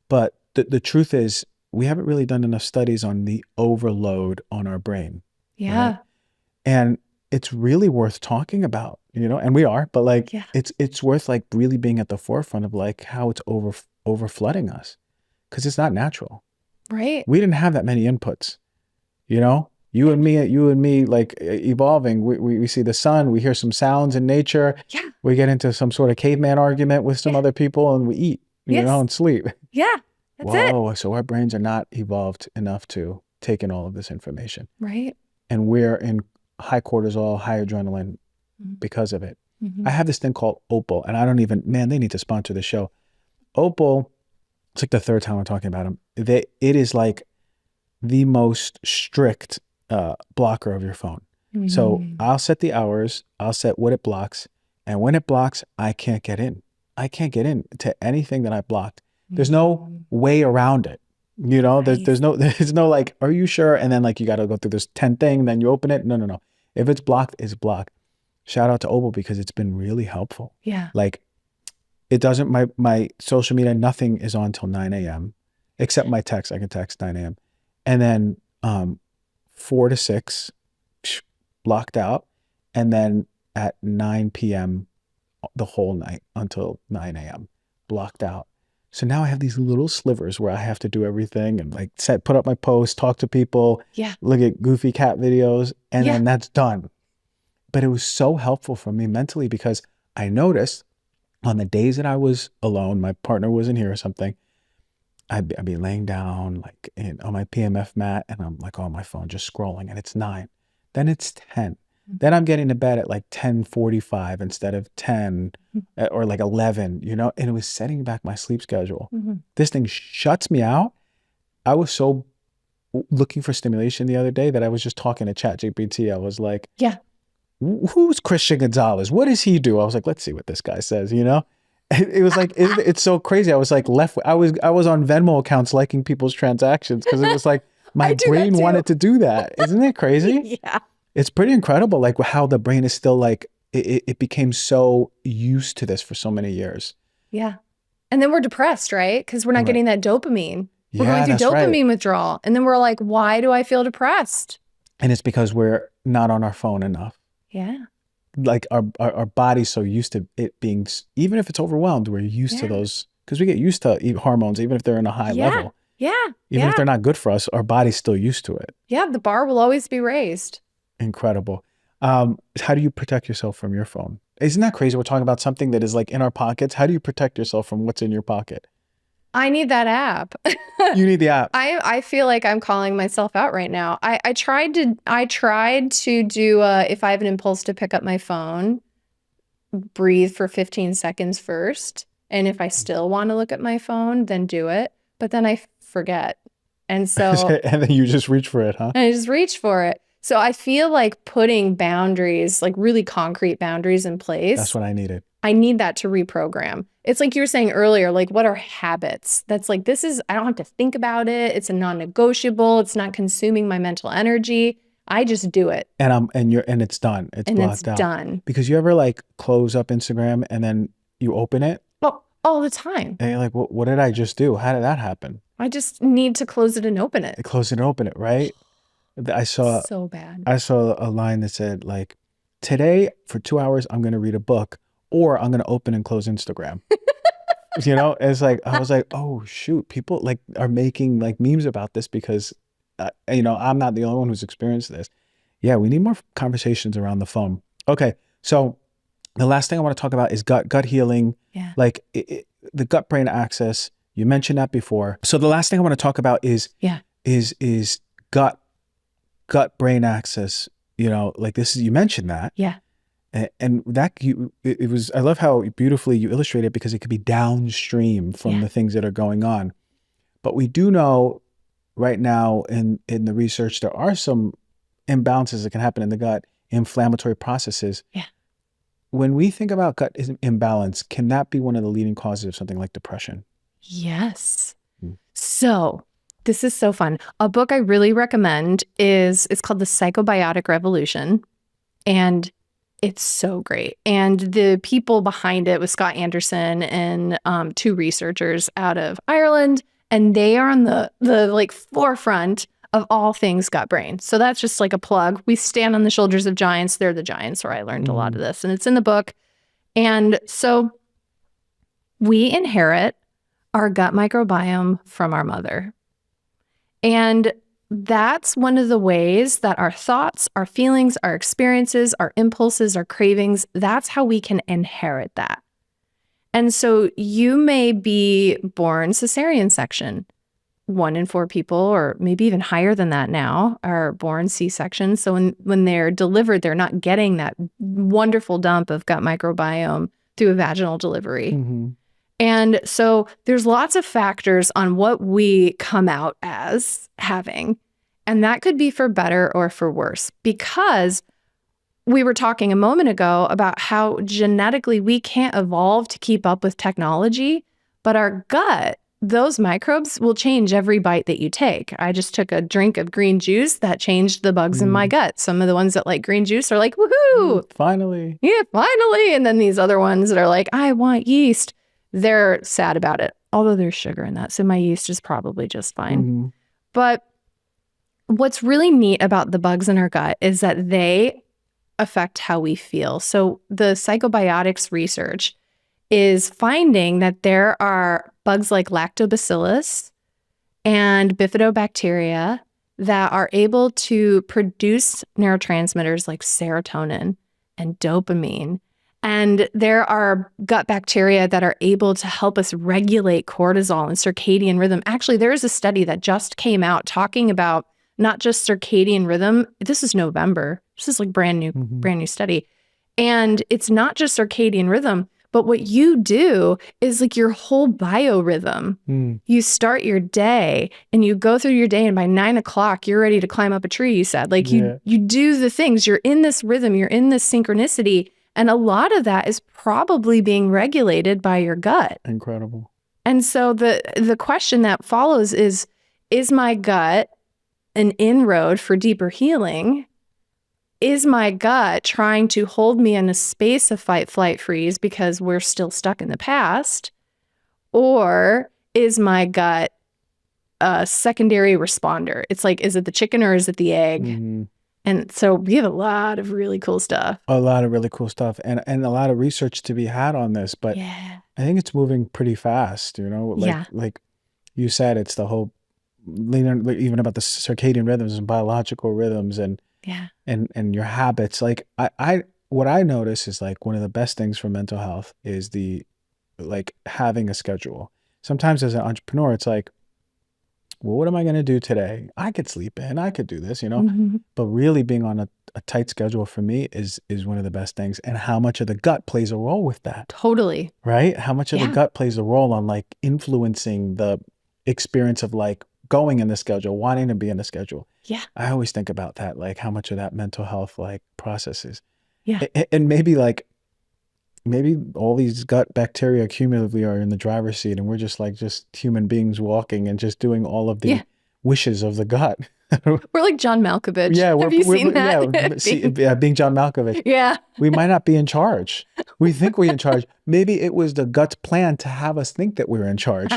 But the truth is, we haven't really done enough studies on the overload on our brain. Yeah. Right? And it's really worth talking about, and we are, but like, it's worth like really being at the forefront of like how it's over flooding us, because it's not natural. Right. We didn't have that many inputs, you know? You and me, like evolving. We see the sun, we hear some sounds in nature. Yeah. We get into some sort of caveman argument with some Yeah. other people and we eat, Yes. and sleep. Yeah. That's it. Whoa. So our brains are not evolved enough to take in all of this information. Right. And we're in high cortisol, high adrenaline because of it. I have this thing called Opal, and I don't even, man, they need to sponsor the show. Opal, it's like the third time I'm talking about them. It is like the most strict blocker of your phone. So I'll set the hours, I'll set what it blocks, and when it blocks, I can't get in. I can't get in to anything that I blocked. There's no way around it. There's no like, are you sure? And then like you got to go through this 10 thing, then you open it. No. If it's blocked, it's blocked. Shout out to Opal because it's been really helpful. Yeah. Like it doesn't, my social media, nothing is on till 9 a.m. except my text. I can text 9 a.m. And then 4 to 6 blocked out. And then at 9 p.m. the whole night until 9 a.m. blocked out. So now I have these little slivers where I have to do everything and like put up my posts, talk to people, look at goofy cat videos, and then that's done. But it was so helpful for me mentally because I noticed on the days that I was alone, my partner wasn't here or something, I'd be laying down like on my PMF mat and I'm like on my phone just scrolling and it's 9. Then it's 10. Then I'm getting to bed at like 10:45 instead of 10 or like 11, and it was setting back my sleep schedule. This thing shuts me out. I was so looking for stimulation the other day that I was just talking to ChatGPT. I was like, who's Christian Gonzalez? What does he do? I was like, let's see what this guy says, It was like, it's so crazy. I was like I was on Venmo accounts liking people's transactions because it was like my brain wanted to do that. Isn't it crazy? Yeah. It's pretty incredible, like how the brain is still like, it became so used to this for so many years. Yeah. And then we're depressed, right? Because we're not getting that dopamine. We're going through dopamine withdrawal. And then we're like, why do I feel depressed? And it's because we're not on our phone enough. Yeah. Like our body's so used to it being, even if it's overwhelmed, we're used to those, because we get used to hormones, even if they're in a high level. Yeah. Even if they're not good for us, our body's still used to it. Yeah. The bar will always be raised. Incredible. How do you protect yourself from your phone? Isn't that crazy? We're talking about something that is like in our pockets. How do you protect yourself from what's in your pocket? I need that app. You need the app. I feel like I'm calling myself out right now. I tried to do if I have an impulse to pick up my phone, breathe for 15 seconds first. And if I still want to look at my phone, then do it. But then I forget. And so and then you just reach for it, huh? And I just reach for it. So I feel like putting boundaries, like really concrete boundaries in place. That's what I needed. I need that to reprogram. It's like you were saying earlier, like what are habits? That's like, I don't have to think about it. It's a non-negotiable. It's not consuming my mental energy. I just do it. And it's done. It's blocked out. Done. Because you ever like close up Instagram and then you open it? Well, all the time. And you're like, what did I just do? How did that happen? I just need to close it and open it. Close it and open it, right? I saw so bad. I saw a line that said like, today for 2 hours, I'm going to read a book or I'm going to open and close Instagram. It's like, I was like, oh shoot, people like are making like memes about this because, I'm not the only one who's experienced this. Yeah. We need more conversations around the phone. Okay. So the last thing I want to talk about is gut healing. Yeah. Like the gut brain axis. You mentioned that before. So the last thing I want to talk about is gut brain axis, like this is, you mentioned that. Yeah. And that it was, I love how beautifully you illustrate it because it could be downstream from the things that are going on. But we do know right now in the research, there are some imbalances that can happen in the gut, inflammatory processes. Yeah. When we think about gut imbalance, can that be one of the leading causes of something like depression? Yes. So this is so fun. A book I really recommend it's called The Psychobiotic Revolution. And it's so great. And the people behind it was Scott Anderson and 2 researchers out of Ireland. And they are on the like forefront of all things gut brain. So that's just like a plug. We stand on the shoulders of giants. They're the giants where I learned a lot of this. And it's in the book. And so we inherit our gut microbiome from our mother. And that's one of the ways that our thoughts, our feelings, our experiences, our impulses, our cravings, that's how we can inherit that. And so you may be born cesarean section. 1 in 4 people, or maybe even higher than that now, are born C-section. So when they're delivered, they're not getting that wonderful dump of gut microbiome through a vaginal delivery. Mm-hmm. And so there's lots of factors on what we come out as having. And that could be for better or for worse, because we were talking a moment ago about how genetically we can't evolve to keep up with technology, but our gut, those microbes will change every bite that you take. I just took a drink of green juice that changed the bugs in my gut. Some of the ones that like green juice are like, woohoo! Finally. Yeah, finally. And then these other ones that are like, I want yeast. They're sad about it, although there's sugar in that. So my yeast is probably just fine. Mm-hmm. But what's really neat about the bugs in our gut is that they affect how we feel. So the psychobiotics research is finding that there are bugs like lactobacillus and bifidobacteria that are able to produce neurotransmitters like serotonin and dopamine. And there are gut bacteria that are able to help us regulate cortisol and circadian rhythm. Actually, there is a study that just came out talking about not just circadian rhythm. This is November. This is like brand new study. And it's not just circadian rhythm, but what you do is like your whole biorhythm. You start your day and you go through your day, and by 9 o'clock, you're ready to climb up a tree, you said. Like you do the things, you're in this rhythm, you're in this synchronicity. And a lot of that is probably being regulated by your gut. Incredible. And so the question that follows is my gut an inroad for deeper healing? Is my gut trying to hold me in a space of fight, flight, freeze because we're still stuck in the past? Or is my gut a secondary responder? It's like, is it the chicken or is it the egg? Mm-hmm. And so we have a lot of really cool stuff. A lot of really cool stuff, and a lot of research to be had on this, but yeah. I think it's moving pretty fast, you know, like you said, it's the whole even about the circadian rhythms and biological rhythms and your habits. Like I what I notice is like one of the best things for mental health is like having a schedule. Sometimes as an entrepreneur, it's like, well, what am I going to do today? I could sleep in, I could do this, you know, but really being on a tight schedule for me is one of the best things. And how much of the gut plays a role with that. Totally. Right? How much of the gut plays a role on like influencing the experience of like going in the schedule, wanting to be in the schedule. Yeah. I always think about that, like how much of that mental health like processes. Yeah. And maybe all these gut bacteria cumulatively are in the driver's seat, and we're just human beings walking and just doing all of the wishes of the gut. We're like John Malkovich. Yeah, have you seen that? Yeah, being John Malkovich. Yeah. We might not be in charge. We think we're in charge. Maybe it was the gut's plan to have us think that we're in charge.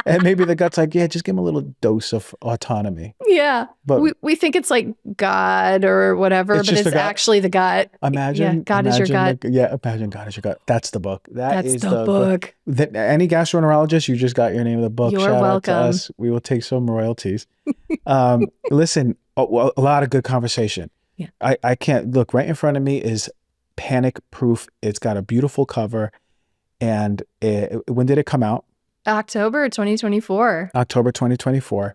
And maybe the gut's like, yeah, just give him a little dose of autonomy. Yeah. But we think it's like God or whatever, but it's actually the gut. Imagine God is your gut. Imagine God is your gut. That's the book. That's the book. Any gastroenterologist, you just got your name of the book. You're Shout welcome. out to us. We will take some royalties. Listen, a lot of good conversation. Yeah. I can't look right in front of me is Panic Proof. It's got a beautiful cover. And when did it come out? October 2024. October 2024.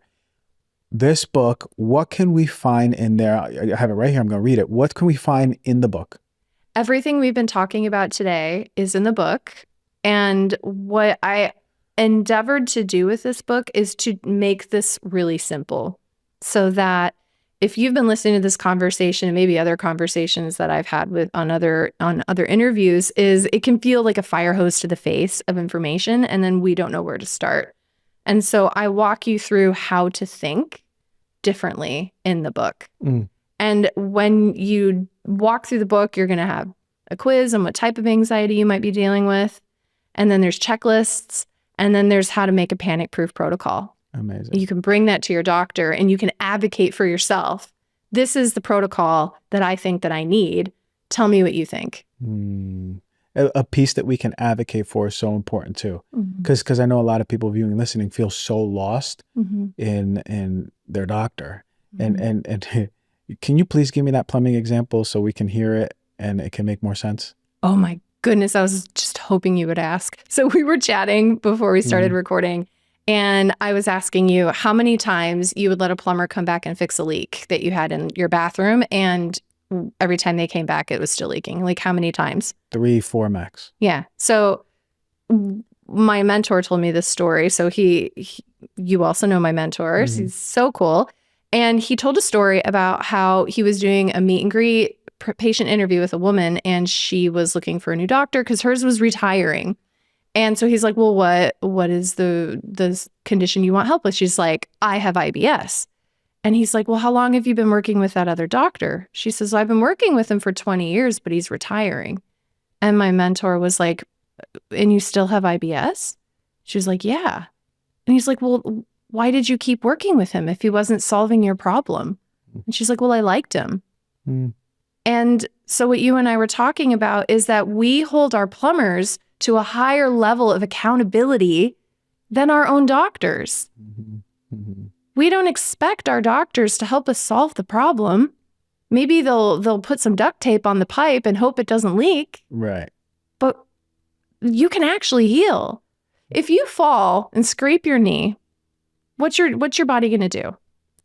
This book, what can we find in there? I have it right here. I'm going to read it. What can we find in the book? Everything we've been talking about today is in the book. And what I endeavored to do with this book is to make this really simple so that if you've been listening to this conversation and maybe other conversations that I've had on other interviews, is it can feel like a fire hose to the face of information, and then we don't know where to start. And so I walk you through how to think differently in the book. And when you walk through the book, you're going to have a quiz on what type of anxiety you might be dealing with. And then there's checklists. And then there's how to make a panic-proof protocol. Amazing. You can bring that to your doctor and you can advocate for yourself. This is the protocol that I think that I need. Tell me what you think. A piece that we can advocate for is so important too. Because I know a lot of people viewing and listening feel so lost Mm-hmm. in their doctor. Mm-hmm. And can you please give me that plumbing example so we can hear it and it can make more sense? Oh my goodness, I was just hoping you would ask. So we were chatting before we started recording, and I was asking you how many times you would let a plumber come back and fix a leak that you had in your bathroom, and every time they came back, it was still leaking. Like how many times? 3, 4 max. Yeah. So my mentor told me this story. So you also know my mentor. Mhm. He's so cool. And he told a story about how he was doing a meet and greet patient interview with a woman, and she was looking for a new doctor because hers was retiring. And so he's like, well, what is the condition you want help with? She's like, I have IBS. And he's like, well, how long have you been working with that other doctor? She says, well, I've been working with him for 20 years, but he's retiring. And my mentor was like, and you still have IBS? She was like, yeah. And he's like, well, why did you keep working with him if he wasn't solving your problem? And she's like, well, I liked him. Mm. And so what you and I were talking about is that we hold our plumbers to a higher level of accountability than our own doctors. Mm-hmm. Mm-hmm. We don't expect our doctors to help us solve the problem. Maybe they'll put some duct tape on the pipe and hope it doesn't leak. Right. But you can actually heal. If you fall and scrape your knee, what's your body going to do?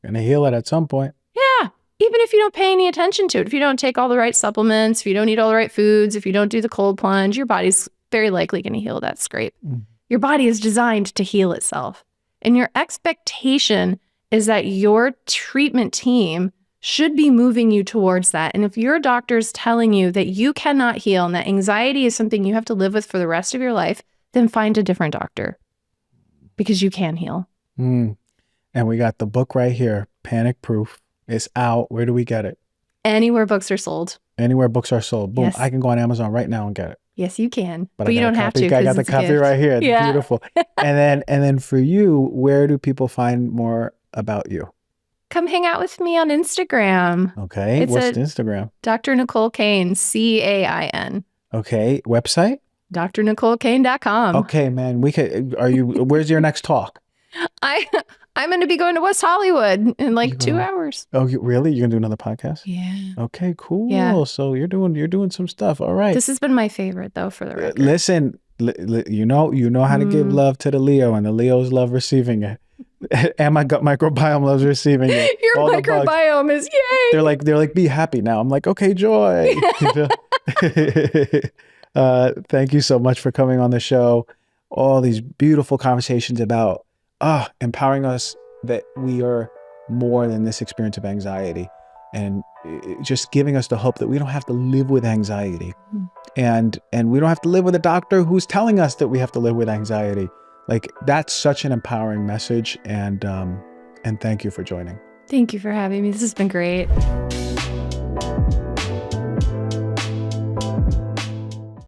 Gonna heal it at some point. Yeah. Even if you don't pay any attention to it, if you don't take all the right supplements, if you don't eat all the right foods, if you don't do the cold plunge, your body's very likely going to heal that scrape. Mm. Your body is designed to heal itself. And your expectation is that your treatment team should be moving you towards that. And if your doctor is telling you that you cannot heal and that anxiety is something you have to live with for the rest of your life, then find a different doctor because you can heal. Mm. And we got the book right here, Panic Proof. It's out. Where do we get it? Anywhere books are sold. Anywhere books are sold. Boom. Yes. I can go on Amazon right now and get it. Yes, you can. But But you got a don't have copy. to. I 'cause got the it's a copy gift. right here. Yeah. Beautiful. and then for you, where do people find more about you? Come hang out with me on Instagram. Okay. It's What's the Instagram? Dr. Nicole Cain, CAIN. Okay. Website? drnicolecain.com. Okay, man. Where's your next talk? I'm going to be going to West Hollywood in like 2 hours. Oh, really? You're gonna do another podcast? Yeah. Okay, cool. Yeah. So you're doing some stuff. All right. This has been my favorite though, for the record. Listen, you know how to give love to the Leo, and the Leos love receiving it. And my gut microbiome loves receiving it. Your All the bugs. microbiome is yay. They're like, be happy now. I'm like, okay, joy. Thank you so much for coming on the show. All these beautiful conversations about empowering us that we are more than this experience of anxiety, and just giving us the hope that we don't have to live with anxiety, and we don't have to live with a doctor who's telling us that we have to live with anxiety. Like, that's such an empowering message, and thank you for joining. Thank you for having me. This has been great.